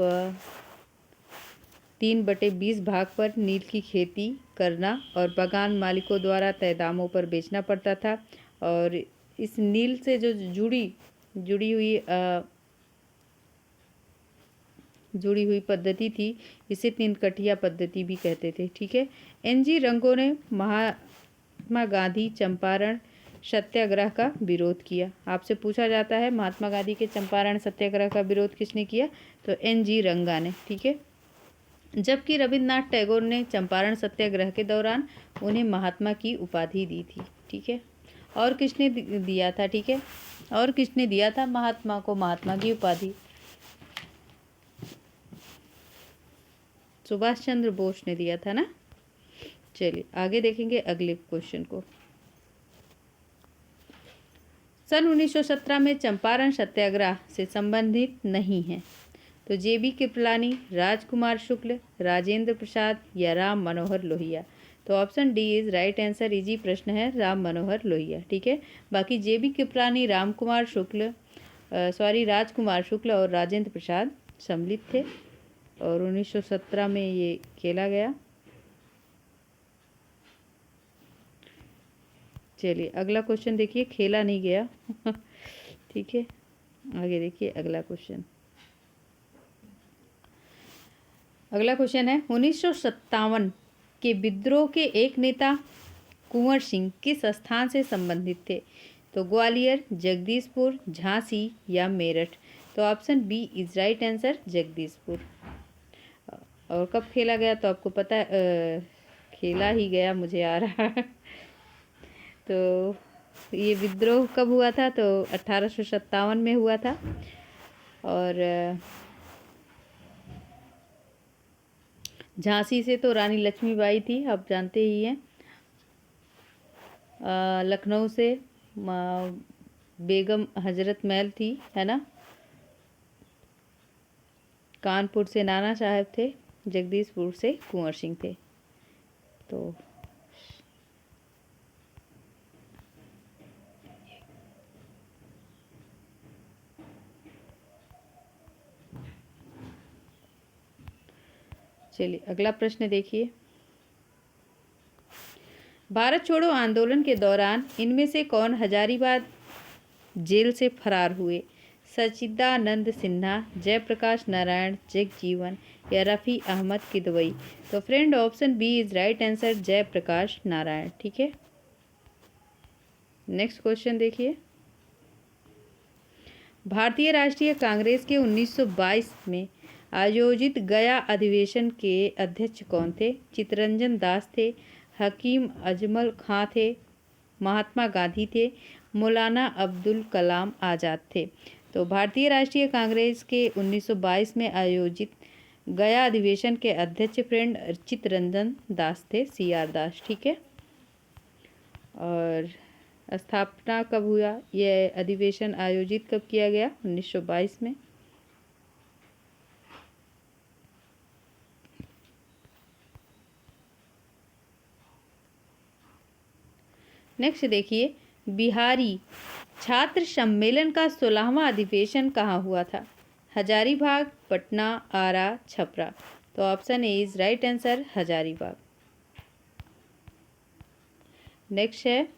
A: 3/20 भाग पर नील की खेती करना और बागान मालिकों द्वारा तय दामों पर बेचना पड़ता था। और इस नील से जो जुड़ी हुई पद्धति थी, इसे 3 कटिया पद्धति भी कहते थे, ठीक है। एनजी रंगो ने महात्मा गांधी चंपारण सत्याग्रह का विरोध किया। आपसे पूछा जाता है महात्मा गांधी के चंपारण सत्याग्रह का विरोध किसने किया, तो एनजी रंगा ने, ठीक है। जबकि रविन्द्रनाथ टैगोर ने चंपारण सत्याग्रह के दौरान उन्हें महात्मा की उपाधि दी थी, ठीक है। और किसने दिया था, ठीक है, और किसने दिया था महात्मा को महात्मा की उपाधि, सुभाष चंद्र बोस ने दिया था ना। चलिए आगे देखेंगे अगले क्वेश्चन को। सन 1917 में चंपारण सत्याग्रह से संबंधित नहीं है, तो जेबी कृपलानी, राजकुमार शुक्ल, राजेंद्र प्रसाद या राम मनोहर लोहिया। तो option D is right answer. Easy प्रश्न है, राम मनोहर लोहिया, ठीक है। बाकी जेबी कृपलानी, राजकुमार शुक्ल और राजेंद्र प्रसाद सम्मिलित थे और 1917 में ये खेला गया। चलिए अगला क्वेश्चन देखिए, खेला नहीं गया ठीक है, आगे देखिए अगला क्वेश्चन। अगला क्वेश्चन है 1957 के विद्रोह के एक नेता कुंवर सिंह किस स्थान से संबंधित थे, तो ग्वालियर, जगदीशपुर, झांसी या मेरठ। तो option B is right answer, Jagdishpur. और कब खेला गया, तो आपको पता है खेला ही गया, मुझे आ रहा है तो ये विद्रोह कब हुआ था, तो 1857 में हुआ था। और झांसी से तो रानी लक्ष्मीबाई थी, आप जानते ही हैं। लखनऊ से बेगम हजरत महल थी, है ना। कानपुर से नाना साहब थे, जगदीशपुर से कुंवर सिंह थे। तो चलिए अगला प्रश्न देखिए। भारत छोड़ो आंदोलन के दौरान इनमें से कौन हजारीबाग जेल से फरार हुए, सच्चिदानंद सिन्हा, जयप्रकाश नारायण, जगजीवन या रफ़ी अहमद किदवई। तो friend option B is right answer, Jayaprakash Narayan, ठीक है। नेक्स्ट क्वेश्चन देखिए। भारतीय राष्ट्रीय कांग्रेस के 1922 में आयोजित गया अधिवेशन के अध्यक्ष कौन थे? चित्तरंजन दास थे, हकीम अजमल खां थे, महात्मा गांधी थे, मौलाना अब्दुल कलाम आज़ाद थे। तो भारतीय राष्ट्रीय कांग्रेस के 1922 में आयोजित गया अधिवेशन के अध्यक्ष फ्रेंड चित्तरंजन दास थे, CR दास। ठीक है। और स्थापना कब हुआ? यह अधिवेशन आयोजित कब किया गया? 1922 में। नेक्स्ट देखिए, बिहारी छात्र सम्मेलन का 16वां अधिवेशन कहाँ हुआ था? हजारीबाग, पटना, आरा, छपरा। तो option A is right answer, Hazaribagh. Next है,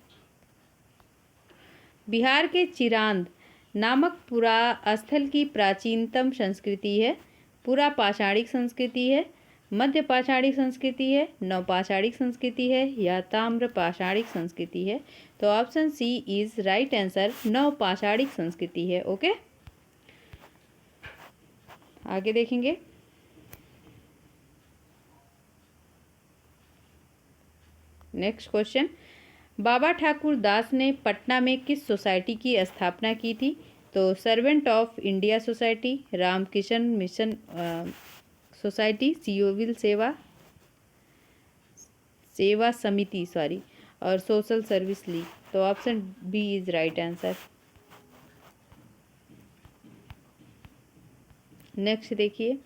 A: बिहार के चिरांद नामक पुरा स्थल की प्राचीनतम संस्कृति है? पुरा पाषाणिक संस्कृति है, मध्य पाषाणिक संस्कृति है, नवपाषाणिक संस्कृति है या ताम्र पाषाणिक संस्कृति है? तो option C is right answer, नवपाषाणिक संस्कृति है। ओके, आगे देखेंगे। नेक्स्ट क्वेश्चन, बाबा ठाकुर दास ने पटना में किस सोसाइटी की स्थापना की थी? तो servant of India society, Ramakrishna mission society, civil Seva Samiti और सोशल सर्विस लीग। तो option B is right answer. Next देखिए,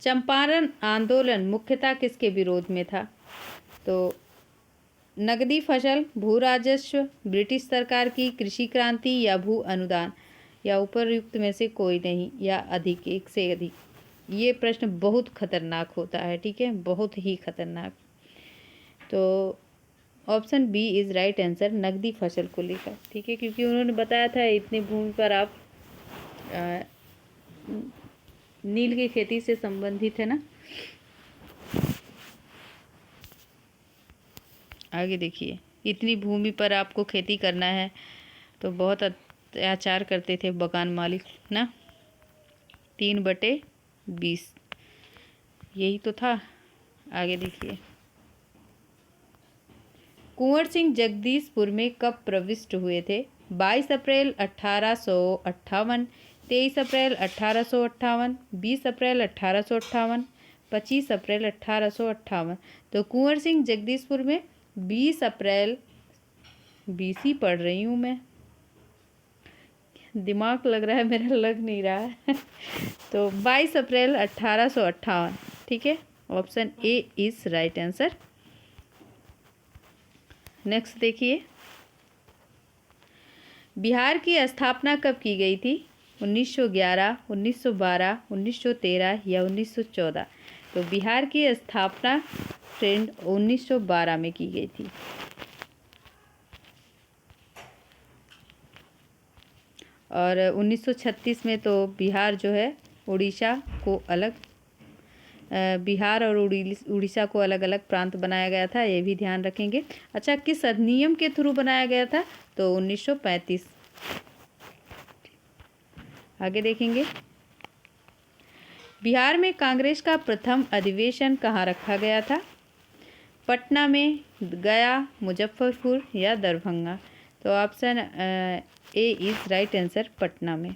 A: चंपारण आंदोलन मुख्यतः किसके विरोध में था? तो नकदी फसल, भू राजस्व, ब्रिटिश सरकार की कृषि क्रांति या भू अनुदान, या उपर्युक्त में से कोई नहीं, या अधिक, एक से अधिक। ये प्रश्न बहुत खतरनाक होता है। ठीक है, बहुत ही खतरनाक। तो option B is right answer, नकदी फसल को लेकर। ठीक है, क्योंकि उन्होंने बताया था इतनी भूमि पर आप नील की खेती से संबंधित है ना। आगे देखिए, इतनी भूमि पर आपको खेती करना है, तो बहुत अत्याचार करते थे बगान मालिक ना। 3/20 यही तो था। आगे देखिए, कुंवर सिंह जगदीशपुर में कब प्रविष्ट हुए थे? 22 अप्रैल 1858, 23 अप्रैल 1858, 20 अप्रैल 1858, 25 अप्रैल 1858। तो कुंवर सिंह जगदीशपुर में 20 अप्रैल, 20 ही पढ़ रही हूँ मैं, दिमाग लग रहा है मेरा, लग नहीं रहा है। तो 22 अप्रैल 1858। ठीक है, option A is right answer. Next देखिए, बिहार की स्थापना कब की गई थी? 1911, 1912, 1913 या 1914? तो बिहार की स्थापना फ्रेंड 1912 में की गई थी। और 1936 में तो बिहार जो है उड़ीसा को अलग, बिहार और उड़ीसा को अलग अलग प्रांत बनाया गया था, ये भी ध्यान रखेंगे। अच्छा, किस अधिनियम के थ्रू बनाया गया था? तो 1935। आगे देखेंगे, बिहार में कांग्रेस का प्रथम अधिवेशन कहाँ रखा गया था? पटना में, गया, मुजफ्फरपुर या दरभंगा? तो option A is right answer, Patna में।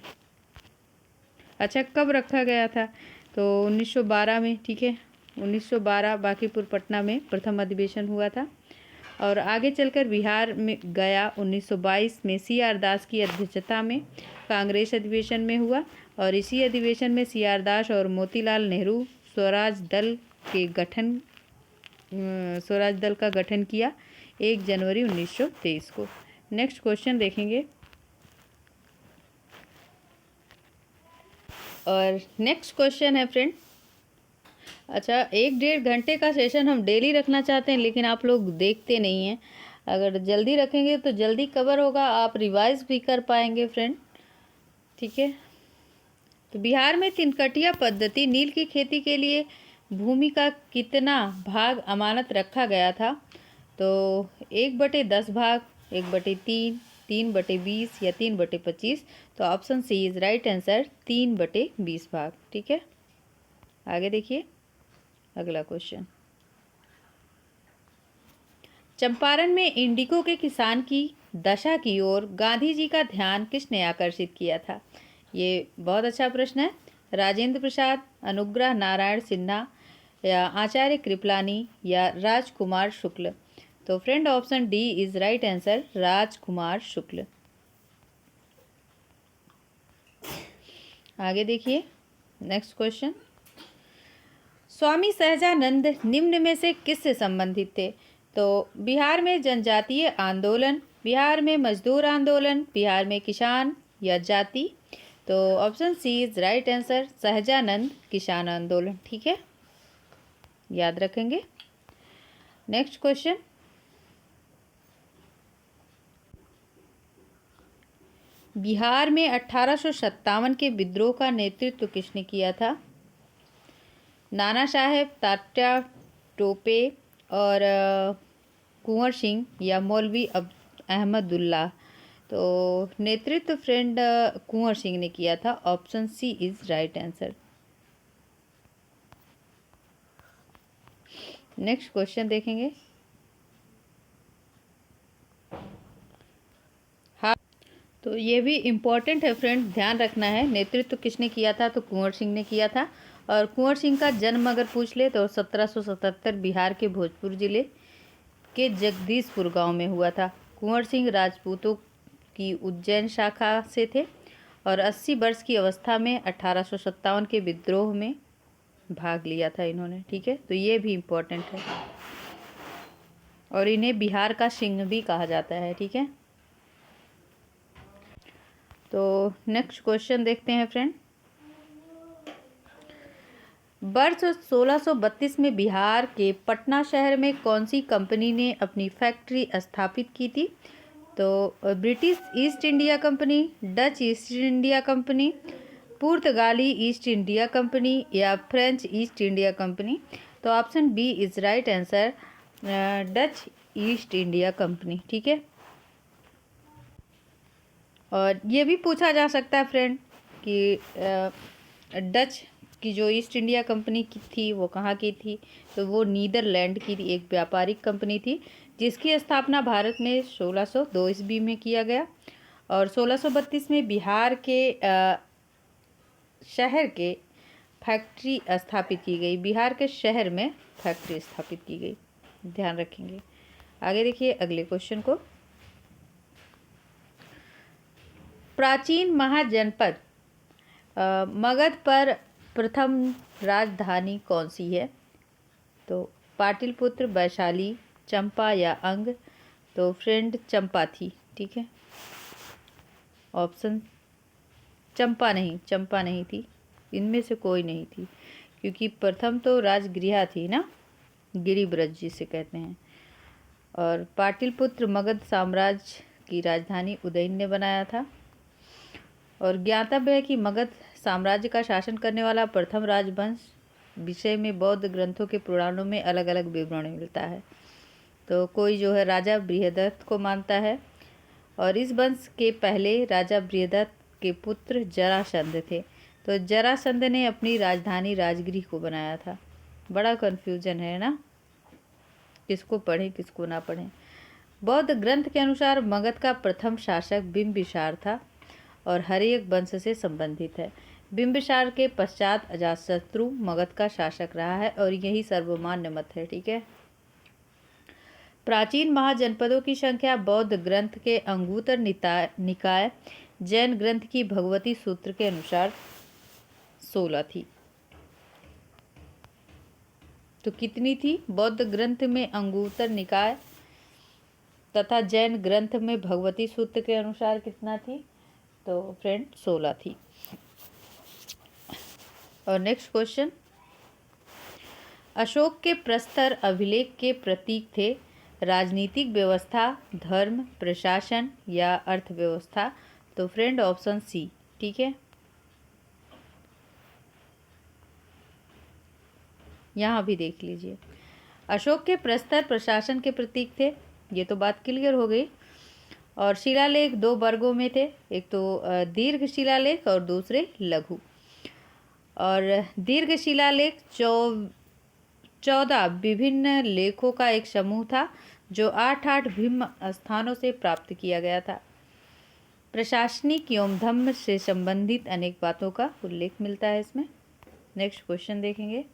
A: अच्छा, कब रखा गया था? तो 1912 में। ठीक है, 1912 बांकीपुर पटना में प्रथम अधिवेशन हुआ था। और आगे चलकर बिहार में गया 1922 में CR दास की अध्यक्षता में कांग्रेस अधिवेशन में हुआ, और इसी अधिवेशन में CR दास और मोतीलाल नेहरू स्वराज दल का गठन किया 1 जनवरी 1923 को। नेक्स्ट क्वेश्चन देखेंगे, और नेक्स्ट क्वेश्चन है फ्रेंड, अच्छा 1-1.5 घंटे का सेशन हम डेली रखना चाहते हैं, लेकिन आप लोग देखते नहीं हैं। अगर जल्दी रखेंगे तो जल्दी कवर होगा, आप रिवाइज भी कर पाएंगे फ्रेंड। ठीक है, तो बिहार में 3कटिया पद्धति नील की खेती के लिए भूमि का कितना भाग अमानत रखा गया था? तो 1/10 भाग, 1/3,
B: 3/20 या 3/25। तो option C is right answer, 3/20 भाग। ठीक है, आगे देखिए अगला क्वेश्चन। चंपारण में इंडिगो के किसान की दशा की ओर गांधी जी का ध्यान किसने आकर्षित किया था? ये बहुत अच्छा प्रश्न है। राजेंद्र प्रसाद, अनुग्रह नारायण सिन्हा, या आचार्य कृपलानी, या राजकुमार शुक्ल। तो friend option D is right answer, Rajkumar Shukla. आगे देखिए नेक्स्ट क्वेश्चन। स्वामी सहजानंद निम्न में से किससे संबंधित थे? तो बिहार में जनजातीय आंदोलन, बिहार में मजदूर आंदोलन, बिहार में किसान, या जाति। तो option C is right answer, Sahajanand किसान आंदोलन। ठीक है, याद रखेंगे। Next question. बिहार में 1857 के विद्रोह का नेतृत्व किसने किया था? नाना साहेब, तात्या टोपे, और कुंवर सिंह, या मौलवी अहमदुल्ला। तो नेतृत्व फ्रेंड कुंवर सिंह ने किया था। Option C is right answer. Next question देखेंगे। हाँ, तो ये भी इम्पोर्टेंट है फ्रेंड, ध्यान रखना है। नेतृत्व किसने किया था? तो कुंवर सिंह ने किया था। और कुंवर सिंह का जन्म अगर पूछ ले तो 1777 बिहार के भोजपुर जिले के जगदीशपुर गांव में हुआ था। कुंवर सिंह राजपूतों की उज्जैन शाखा से थे और 80 वर्ष की अवस्था में 1857 के विद्रोह में भाग लिया था इन्होंने। ठीक है, तो ये भी इम्पोर्टेंट है और इन्हें बिहार का सिंह भी कहा जाता है। ठीक है, तो नेक्स्ट क्वेश्चन देखते हैं फ्रेंड। वर्ष 1632 में बिहार के पटना शहर में कौन सी कंपनी ने अपनी फैक्ट्री स्थापित की थी? तो British East India company, Dutch East India company, पुर्तगाली ईस्ट इंडिया कंपनी, या फ्रेंच ईस्ट इंडिया कंपनी। तो option B is right answer, Dutch East India company. ठीक है, और ये भी पूछा जा सकता है फ्रेंड कि डच की जो ईस्ट इंडिया कंपनी की थी वो कहाँ की थी? तो वो नीदरलैंड की एक व्यापारिक कंपनी थी जिसकी स्थापना भारत में 1602 ईस्वी में किया गया और 1632 में बिहार के शहर के फैक्ट्री स्थापित की गई। बिहार के शहर में फैक्ट्री स्थापित की गई, ध्यान रखेंगे। आगे देखिए अगले क्वेश्चन को। प्राचीन महाजनपद मगध पर प्रथम राजधानी कौन सी है? तो पाटलिपुत्र, वैशाली, चंपा, या अंग। तो फ्रेंड चंपा थी। ठीक है, ऑप्शन चंपा नहीं थी, इनमें से कोई नहीं थी, क्योंकि प्रथम तो राजगृह थी ना, गिरिब्रज जिसे कहते हैं। और पाटलिपुत्र मगध साम्राज्य की राजधानी उदयन ने बनाया था। और ज्ञातव्य है कि मगध साम्राज्य का शासन करने वाला प्रथम राजवंश विषय में बौद्ध ग्रंथों के पुराणों में अलग अलग विवरण मिलता है। तो कोई जो है राजा बृहदत्त को मानता है और इस वंश के पहले राजा बृहदत्त के पुत्र जरासंध थे। तो जरासंध ने अपनी राजधानी राजगृह को बनाया था। बड़ा कन्फ्यूजन है ना, किसको पढ़ें किसको ना पढ़ें। बौद्ध ग्रंथ के अनुसार मगध का प्रथम शासक बिंबिसार था और हर्यक वंश से संबंधित है। बिंबिसार के पश्चात अजातशत्रु मगध का शासक रहा है और यही सर्वमान्य मत है। ठीक है, प्राचीन महाजनपदों की संख्या बौद्ध ग्रंथ के अंगुत्तर निकाय, जैन ग्रंथ की भगवती सूत्र के अनुसार 16 थी। तो कितनी थी? बौद्ध ग्रंथ में अंगुत्तर निकाय तथा जैन ग्रंथ में भगवती सूत्र के अनुसार कितना थी? तो फ्रेंड 16 थी। और नेक्स्ट क्वेश्चन। अशोक के प्रस्तर अभिलेख के प्रतीक थे राजनीतिक व्यवस्था, धर्म, प्रशासन, या अर्थव्यवस्था। तो फ्रेंड ऑप्शन सी। ठीक है, यहाँ भी देख लीजिए। अशोक के प्रस्तर प्रशासन के प्रतीक थे, ये तो बात क्लियर हो गई। और शिलालेख दो वर्गों में थे, एक तो दीर्घ शिलालेख और दूसरे लघु। और दीर्घ शिलालेख 14 विभिन्न लेखों का एक समूह था जो 8 भिन्न स्थानों से प्राप्त किया गया था। प्रशासनिक एवं धर्म से संबंधित अनेक बातों का उल्लेख मिलता है इसमें। नेक्स्ट क्वेश्चन देखेंगे।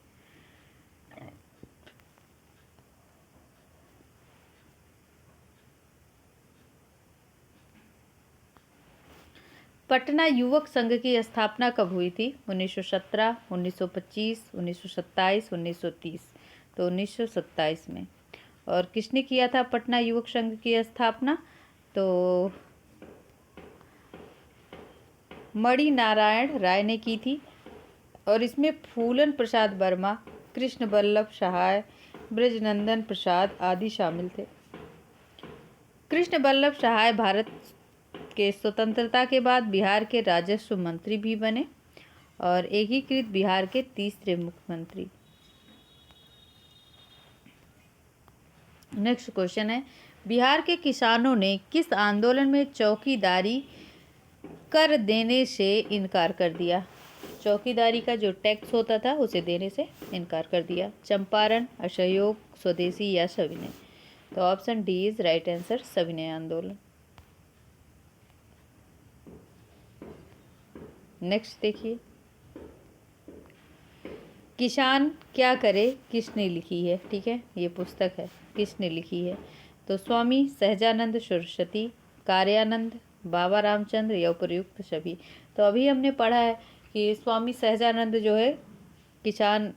B: पटना युवक संघ की स्थापना कब हुई थी? 1917, 1925, 1927, 1930। तो 1927 में। और किसने किया था पटना युवक संघ की स्थापना? तो मणि नारायण राय ने की थी। और इसमें फूलन प्रसाद वर्मा, कृष्ण बल्लभ सहाय, ब्रजनंदन प्रसाद आदि शामिल थे। कृष्ण बल्लभ सहाय भारत के स्वतंत्रता के बाद बिहार के राजस्व मंत्री भी बने और एकीकृत बिहार के तीसरे मुख्यमंत्री। नेक्स्ट क्वेश्चन है, बिहार के किसानों ने किस आंदोलन में चौकीदारी कर देने से इनकार कर दिया? चौकीदारी का जो टैक्स होता था उसे देने से इनकार कर दिया। चंपारण, असहयोग, स्वदेशी या सविनय? तो option D is right answer, सविनय आंदोलन। नेक्स्ट देखिए, किसान क्या करे किसने लिखी है? ठीक है, ये पुस्तक है, किसने लिखी है? तो स्वामी सहजानंद सरस्वती, कार्यानंद, बाबा रामचंद्र या उपयुक्त सभी? तो अभी हमने पढ़ा है कि स्वामी सहजानंद जो है किसान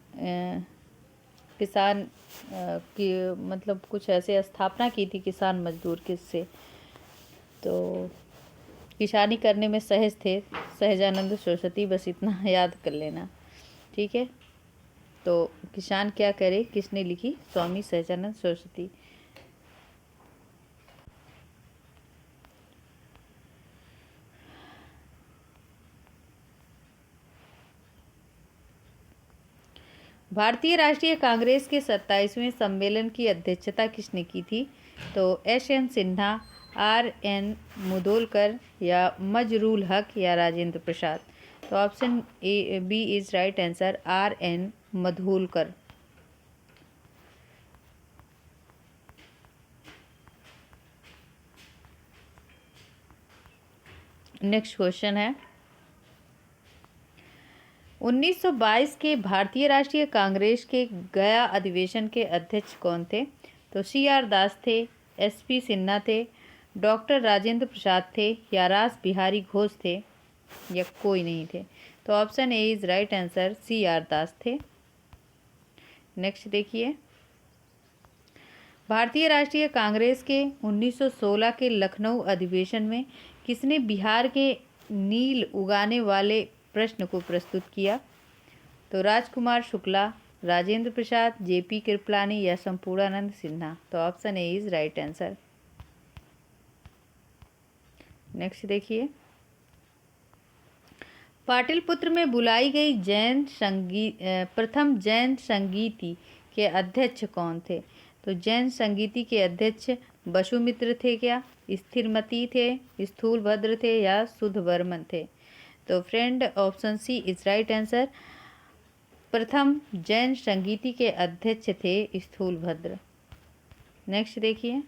B: की मतलब कुछ ऐसे स्थापना की थी किसान मजदूर किससे, तो किसानी करने में सहज थे सहजानंद सरस्वती, बस इतना याद कर लेना। ठीक है, तो किसान क्या करे किसने लिखी? स्वामी सहजानंद सरस्वती। भारतीय राष्ट्रीय कांग्रेस के 27वें सम्मेलन की अध्यक्षता किसने की थी? तो एस.एन. सिन्हा, आर.एन. मुदोलकर या मजरूल हक या राजेंद्र प्रसाद? तो option B is right answer, R N. Madhulkar. Next question है, 1922 के भारतीय राष्ट्रीय कांग्रेस के गया अधिवेशन के अध्यक्ष कौन थे? तो सी.आर. दास थे, एस.पी. सिन्हा थे, डॉक्टर राजेंद्र प्रसाद थे या रास बिहारी घोष थे या कोई नहीं थे? तो option A is right answer, C R. Das थे। नेक्स्ट देखिए, भारतीय राष्ट्रीय कांग्रेस के 1916 के लखनऊ अधिवेशन में किसने बिहार के नील उगाने वाले प्रश्न को प्रस्तुत किया? तो राजकुमार शुक्ला, राजेंद्र प्रसाद, जे.पी. कृपलानी या संपूर्णानंद सिन्हा? तो option A is right answer. Next देखिए, पाटलिपुत्र में बुलाई गई प्रथम जैन संगीति के अध्यक्ष कौन थे? तो जैन संगीति के अध्यक्ष वसुमित्र थे क्या, स्थिरमती थे, स्थूलभद्र थे या सुधवर्मन थे? तो friend option C is right answer, प्रथम जैन संगीति के अध्यक्ष थे स्थूलभद्र। नेक्स्ट देखिए,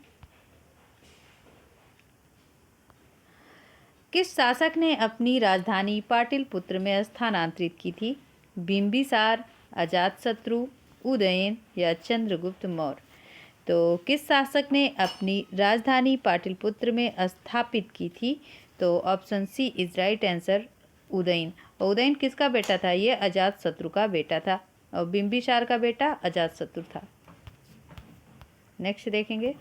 B: किस शासक ने अपनी राजधानी पाटलिपुत्र में स्थानांतरित की थी? बिंबिसार, अजातशत्रु, उदयन या चंद्रगुप्त मौर्य? तो किस शासक ने अपनी राजधानी पाटलिपुत्र में स्थापित की थी? तो option C is right answer, Udayan. Udayan किसका बेटा था? ये अजातशत्रु का बेटा था और बिंबिसार का बेटा अजातशत्रु था। नेक्स्ट देखेंगे,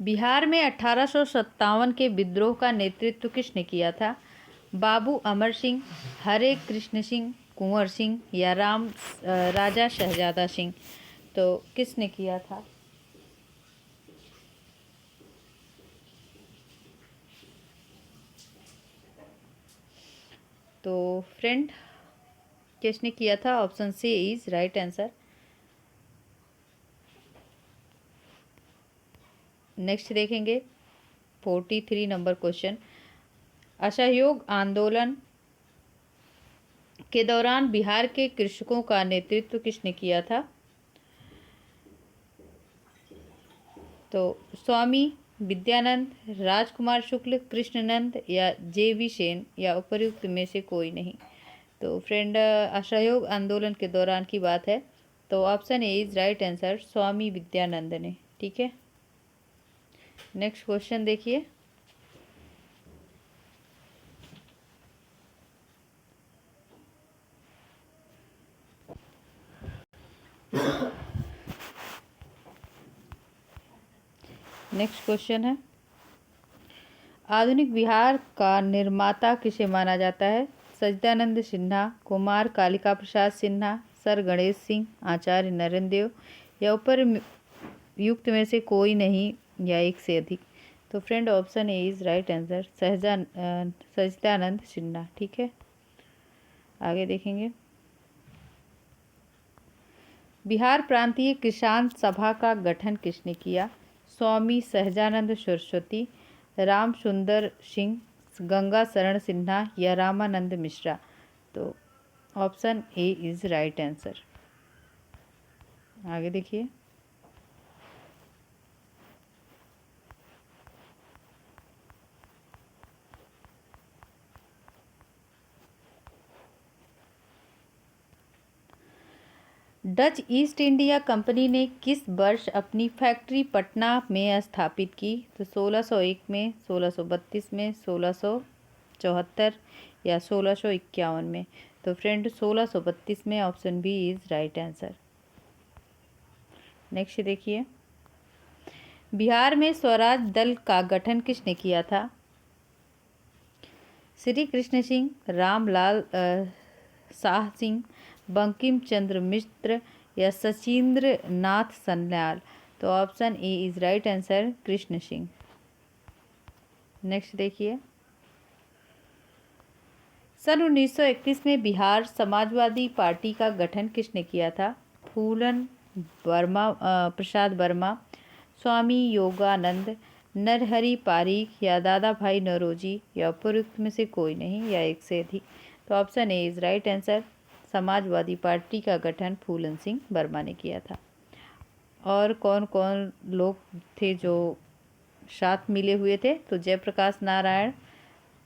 B: बिहार में 1857 के विद्रोह का नेतृत्व किसने किया था? बाबू अमर सिंह, हरे कृष्ण सिंह, कुंवर सिंह या राजा शहजादा सिंह? तो किसने किया था? तो फ्रेंड किसने किया था? Option C is right answer. Next देखेंगे 43 नंबर क्वेश्चन। असहयोग आंदोलन के दौरान बिहार के कृषकों का नेतृत्व किसने किया था? तो स्वामी विद्यानंद, राजकुमार शुक्ल, कृष्णनंद या जे.वी. सेन या उपर्युक्त में से कोई नहीं। तो फ्रेंड असहयोग आंदोलन के दौरान की बात है, तो option A is right answer, Swami Vidyanand ने। ठीक है, नेक्स्ट क्वेश्चन देखिए। नेक्स्ट क्वेश्चन है, आधुनिक बिहार का निर्माता किसे माना जाता है? सच्चिदानंद सिन्हा, कुमार कालिका प्रसाद सिन्हा, सर गणेश सिंह, आचार्य नरेंद्र देव या ऊपर युक्त में से कोई नहीं या एक से अधिक। तो friend option A is right answer, Sachchidanand Sinha. ठीक है, आगे देखेंगे। बिहार प्रांतीय किसान सभा का गठन किसने किया? स्वामी सहजानंद सरस्वती, राम सुंदर सिंह, गंगा शरण सिन्हा या रामानंद मिश्रा। तो option A is right answer. आगे देखिए। डच ईस्ट इंडिया कंपनी ने किस वर्ष अपनी फैक्ट्री पटना में स्थापित की? तो 1601 में, 1632 में, 1674 या 1651 में। तो फ्रेंड 1632 में, option B is right answer. Next देखिए, बिहार में स्वराज दल का गठन किसने किया था? श्री कृष्ण सिंह, रामलाल शाह सिंह, बंकिम चंद्र मिश्र या सचिंद्र नाथ सन्याल। तो option A is right answer, Krishna Singh. Next देखिए, सन 1931 में बिहार समाजवादी पार्टी का गठन किसने किया था? फूलन प्रसाद वर्मा, स्वामी योगानंद, नरहरि पारीख या दादा भाई नौरोजी या उपरोक्त में से कोई नहीं या एक से अधिक। तो option A is right answer, Samajwadi party का गठन फूलन सिंह वर्मा ने किया था। और कौन कौन लोग थे जो साथ मिले हुए थे? तो जयप्रकाश नारायण,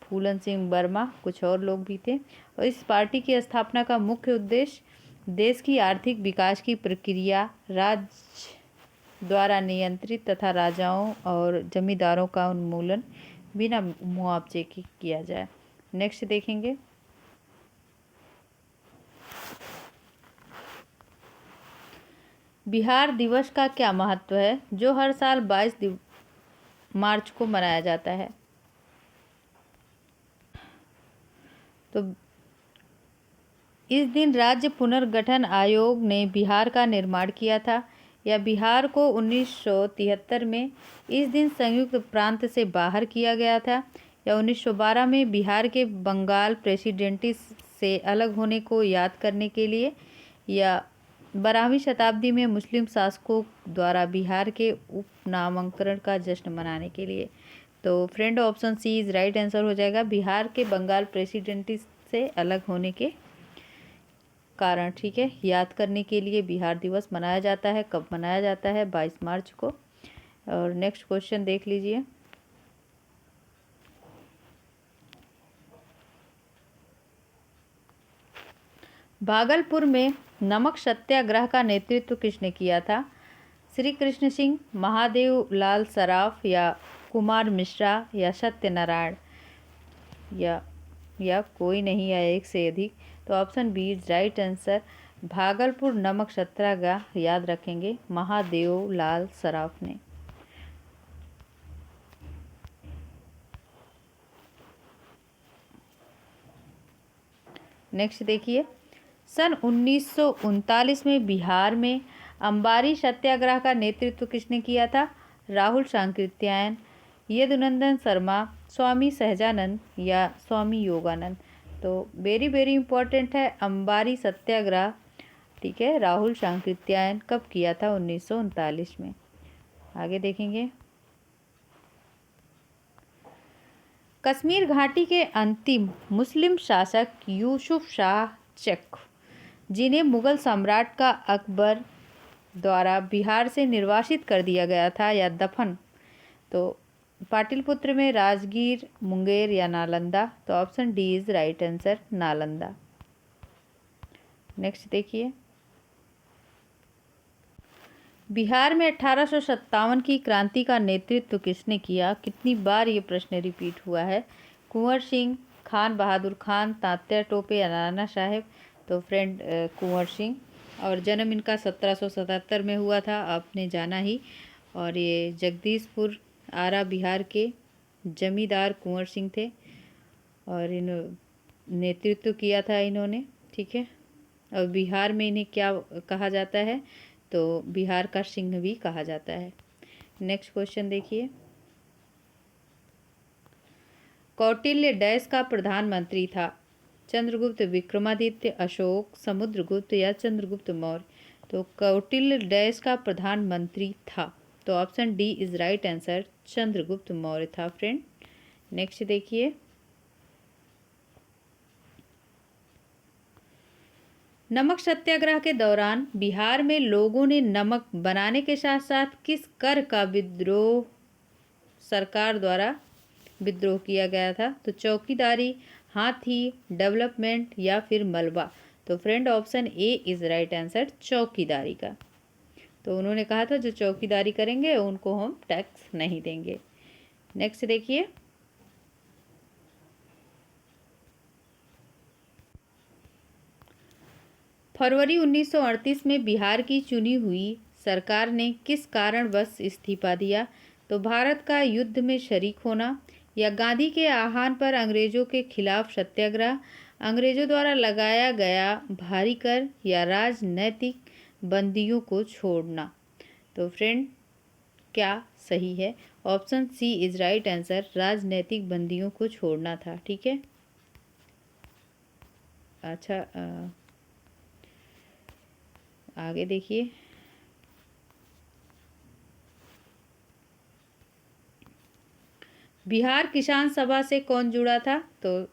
B: फूलन सिंह वर्मा, कुछ और लोग भी थे। और इस पार्टी की स्थापना का मुख्य उद्देश्य देश की आर्थिक विकास की प्रक्रिया राज्य द्वारा नियंत्रित तथा राजाओं और जमींदारों का उन्मूलन बिना मुआवजे के किया जाए। नेक्स्ट देखेंगे, बिहार दिवस का क्या महत्व है जो हर साल 22 मार्च को मनाया जाता है? तो इस दिन राज्य पुनर्गठन आयोग ने बिहार का निर्माण किया था, या बिहार को 1973 में इस दिन संयुक्त प्रांत से बाहर किया गया था, या 1912 में बिहार के बंगाल प्रेसिडेंसी से अलग होने को याद करने के लिए, या 12वीं शताब्दी में मुस्लिम शासकों द्वारा बिहार के उपनामकरण का जश्न मनाने के लिए। तो friend option C is right answer हो जाएगा, बिहार के बंगाल प्रेसिडेंसी से अलग होने के कारण। ठीक है, याद करने के लिए बिहार दिवस मनाया जाता है। कब मनाया जाता है? 22 मार्च को। और नेक्स्ट क्वेश्चन देख लीजिए, भागलपुर में नमक सत्याग्रह का नेतृत्व किसने किया था? श्री कृष्ण सिंह, महादेव लाल सराफ या कुमार मिश्रा या सत्यनारायण या कोई नहीं या एक से अधिक। तो option B is right answer, Bhagalpur नमक सत्याग्रह याद रखेंगे महादेव लाल सराफ ने। नेक्स्ट देखिए, सन 1939 में बिहार में अंबारी सत्याग्रह का नेतृत्व किसने किया था? राहुल सांकृत्यायन, यदुनंदन शर्मा, स्वामी सहजानंद या स्वामी योगानंद। तो वेरी वेरी इम्पोर्टेंट है अंबारी सत्याग्रह, ठीक है, राहुल सांकृत्यायन कब किया था? 1939 में। आगे देखेंगे, कश्मीर घाटी के अंतिम मुस्लिम शासक यूसुफ शाह चक, जिन्हें मुगल सम्राट का अकबर द्वारा बिहार से निर्वासित कर दिया गया था या दफन, तो पाटलिपुत्र में राजगीर, मुंगेर या नालंदा? तो option D is right answer, Nalanda. Next देखिए, बिहार में 1857 की क्रांति का नेतृत्व किसने किया? कितनी बार ये प्रश्न रिपीट हुआ है? कुंवर सिंह, खान बहादुर खान, तात्या टोपे या नाना साहेब? तो फ्रेंड कुंवर सिंह, और जन्म इनका 1777 में हुआ था, आपने जाना ही। और ये जगदीशपुर आरा बिहार के जमींदार कुंवर सिंह थे और इन नेतृत्व किया था इन्होंने, ठीक है। और बिहार में इन्हें क्या कहा जाता है? तो बिहार का सिंह भी कहा जाता है। नेक्स्ट क्वेश्चन देखिए, कौटिल्य डैश का प्रधानमंत्री था? चंद्रगुप्त, विक्रमादित्य, अशोक, समुद्रगुप्त या चंद्रगुप्त मौर्य? तो कौटिल्य डैश का प्रधानमंत्री था, तो option D is right answer, Chandragupta Maurya था फ्रेंड। नेक्स्ट देखिए, नमक सत्याग्रह के दौरान बिहार में लोगों ने नमक बनाने के साथ साथ किस कर का विद्रोह सरकार द्वारा विद्रोह किया गया था? तो चौकीदारी, हाथी, डेवलपमेंट या फिर मलबा? तो friend option A is right answer, चौकीदारी का। तो उन्होंने कहा था जो चौकीदारी करेंगे उनको हम टैक्स नहीं देंगे। नेक्स्ट देखिए, फरवरी 1938 में बिहार की चुनी हुई सरकार ने किस कारणवश इस्तीफा दिया? तो भारत का युद्ध में शरीक होना, या गांधी के आह्वान पर अंग्रेजों के खिलाफ सत्याग्रह, अंग्रेजों द्वारा लगाया गया भारी कर, या राजनैतिक बंदियों को छोड़ना? तो फ्रेंड क्या सही है? Option C is right answer, राजनैतिक बंदियों को छोड़ना था, ठीक है। अच्छा, आगे देखिए, बिहार किसान सभा से कौन जुड़ा था? तो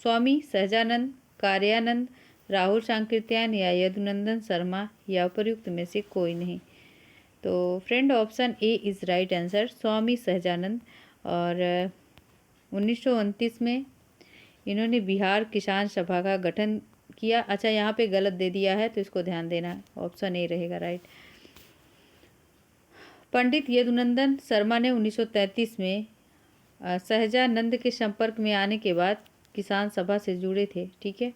B: स्वामी सहजानंद, कार्यानंद, राहुल सांकृत्यायन या यदुनंदन शर्मा, या उपयुक्त में से कोई नहीं? तो friend option A is right answer, Swami Sahajanand. और 1929 में इन्होंने बिहार किसान सभा का गठन किया। अच्छा, यहाँ पे गलत दे दिया है तो इसको ध्यान देना, ऑप्शन ए रहेगा राइट। पंडित यदुनंदन शर्मा ने 1933 में सहजानंद के संपर्क में आने के बाद किसान सभा से जुड़े थे, ठीक है।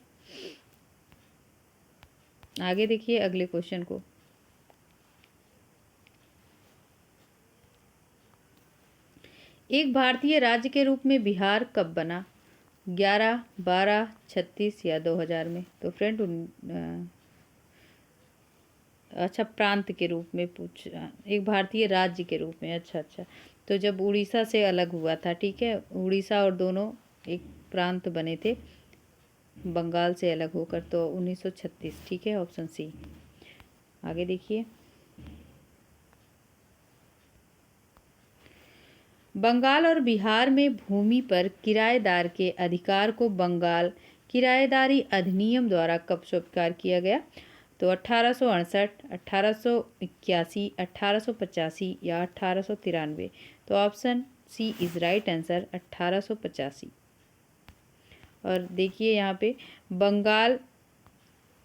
B: आगे देखिए अगले क्वेश्चन को, एक भारतीय राज्य के रूप में बिहार कब बना? 11, 12, 36 या 2000 में? तो फ्रेंड अच्छा, प्रांत के रूप में पूछा, एक भारतीय राज्य के रूप में, अच्छा अच्छा, तो जब उड़ीसा से अलग हुआ था, ठीक है, उड़ीसा और दोनों एक प्रांत बने थे बंगाल से अलग होकर, तो 1936, ठीक है, ऑप्शन सी। आगे देखिए, बंगाल और बिहार में भूमि पर किराएदार के अधिकार को बंगाल किराएदारी अधिनियम द्वारा कब स्वीकार किया गया? तो 1868, 1881, 1885 या 1893? तो option C is right answer, 1885। और देखिए यहाँ पे बंगाल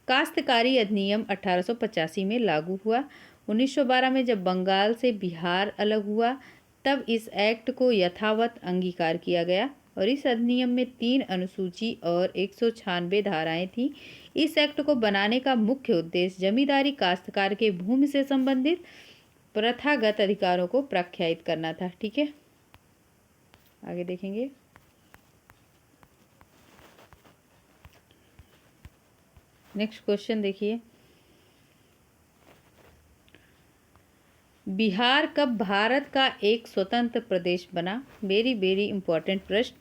B: काश्तकारी अधिनियम 1885 में लागू हुआ। 1912 में जब बंगाल से बिहार अलग हुआ तब इस एक्ट को यथावत अंगीकार किया गया और इस अधिनियम में 3 अनुसूची और 196 धाराएं थीं। इस एक्ट को बनाने का मुख्य उद्देश्य जमींदारी काश्तकार के भूमि से संबंधित प्रथागत अधिकारों को प्रख्यात करना था, ठीक है। आगे देखेंगे, नेक्स्ट क्वेश्चन देखिए, बिहार कब भारत का एक स्वतंत्र प्रदेश बना? वेरी वेरी इंपॉर्टेंट प्रश्न।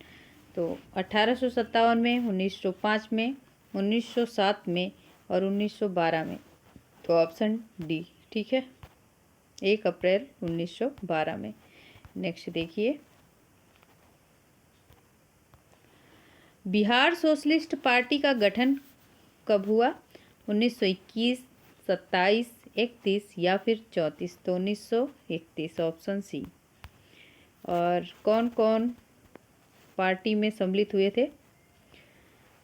B: तो 1857 में, 1905 में, 1907 में और 1912 में। तो ऑप्शन डी ठीक है, 1 अप्रैल 1912 में। नेक्स्ट देखिए, बिहार सोशलिस्ट पार्टी का गठन कब हुआ? 1921, 27, 31 या फिर 34? तो 1931 ऑप्शन सी। और कौन कौन पार्टी में सम्मिलित हुए थे?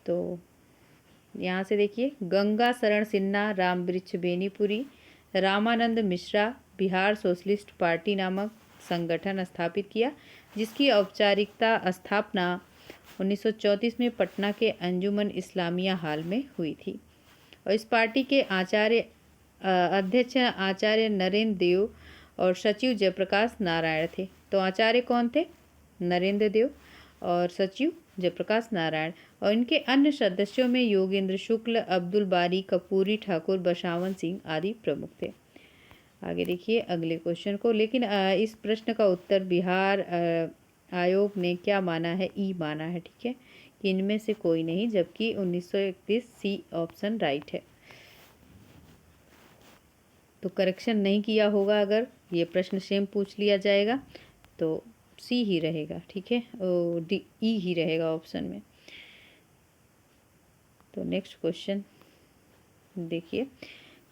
B: तो यहाँ से देखिए, गंगा शरण सिन्हा, रामवृक्ष बेनीपुरी, रामानंद मिश्रा बिहार सोशलिस्ट पार्टी नामक संगठन स्थापित किया, जिसकी औपचारिकता स्थापना 1934 में पटना के अंजुमन इस्लामिया हॉल में हुई थी। और इस पार्टी के अध्यक्ष आचार्य नरेंद्र देव और सचिव जयप्रकाश नारायण थे। तो आचार्य कौन थे? नरेंद्र देव और सचिव जयप्रकाश नारायण। और इनके अन्य सदस्यों में योगेंद्र शुक्ल, अब्दुल बारी, कपूरी ठाकुर, बसावन सिंह आदि प्रमुख थे। आगे देखिए अगले क्वेश्चन को। लेकिन इस प्रश्न का उत्तर बिहार आयोग ने क्या माना है? ई माना है, ठीक है, कि इनमें से कोई नहीं, जबकि 1931 सी ऑप्शन राइट है। तो करेक्शन नहीं किया होगा, अगर ये प्रश्न सेम पूछ लिया जाएगा तो सी ही रहेगा, ठीक है, डी ई ही रहेगा ऑप्शन में। तो नेक्स्ट क्वेश्चन देखिए,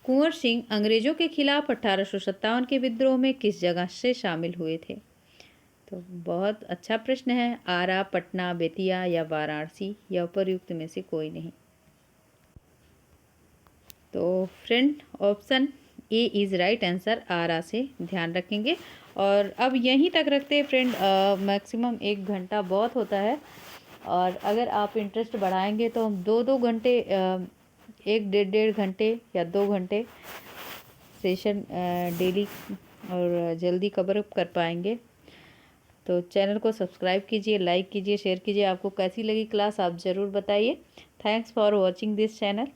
B: कुंवर सिंह अंग्रेजों के खिलाफ 1857 के विद्रोह में किस जगह से शामिल हुए थे? तो बहुत अच्छा प्रश्न है। आरा, पटना, बेतिया या वाराणसी, या उपरयुक्त में से कोई नहीं। तो friend option A is right answer, Ara से, ध्यान रखेंगे। और अब यहीं तक रखते हैं फ्रेंड, मैक्सिमम 1 घंटा बहुत होता है, और अगर आप इंटरेस्ट बढ़ाएंगे तो हम 2-2 घंटे, 1-1.5 घंटे या 2 घंटे सेशन डेली और जल्दी कवर अप कर पाएंगे। तो चैनल को सब्सक्राइब कीजिए, लाइक कीजिए, शेयर कीजिए। आपको कैसी लगी क्लास आप ज़रूर बताइए। Thanks for watching this channel.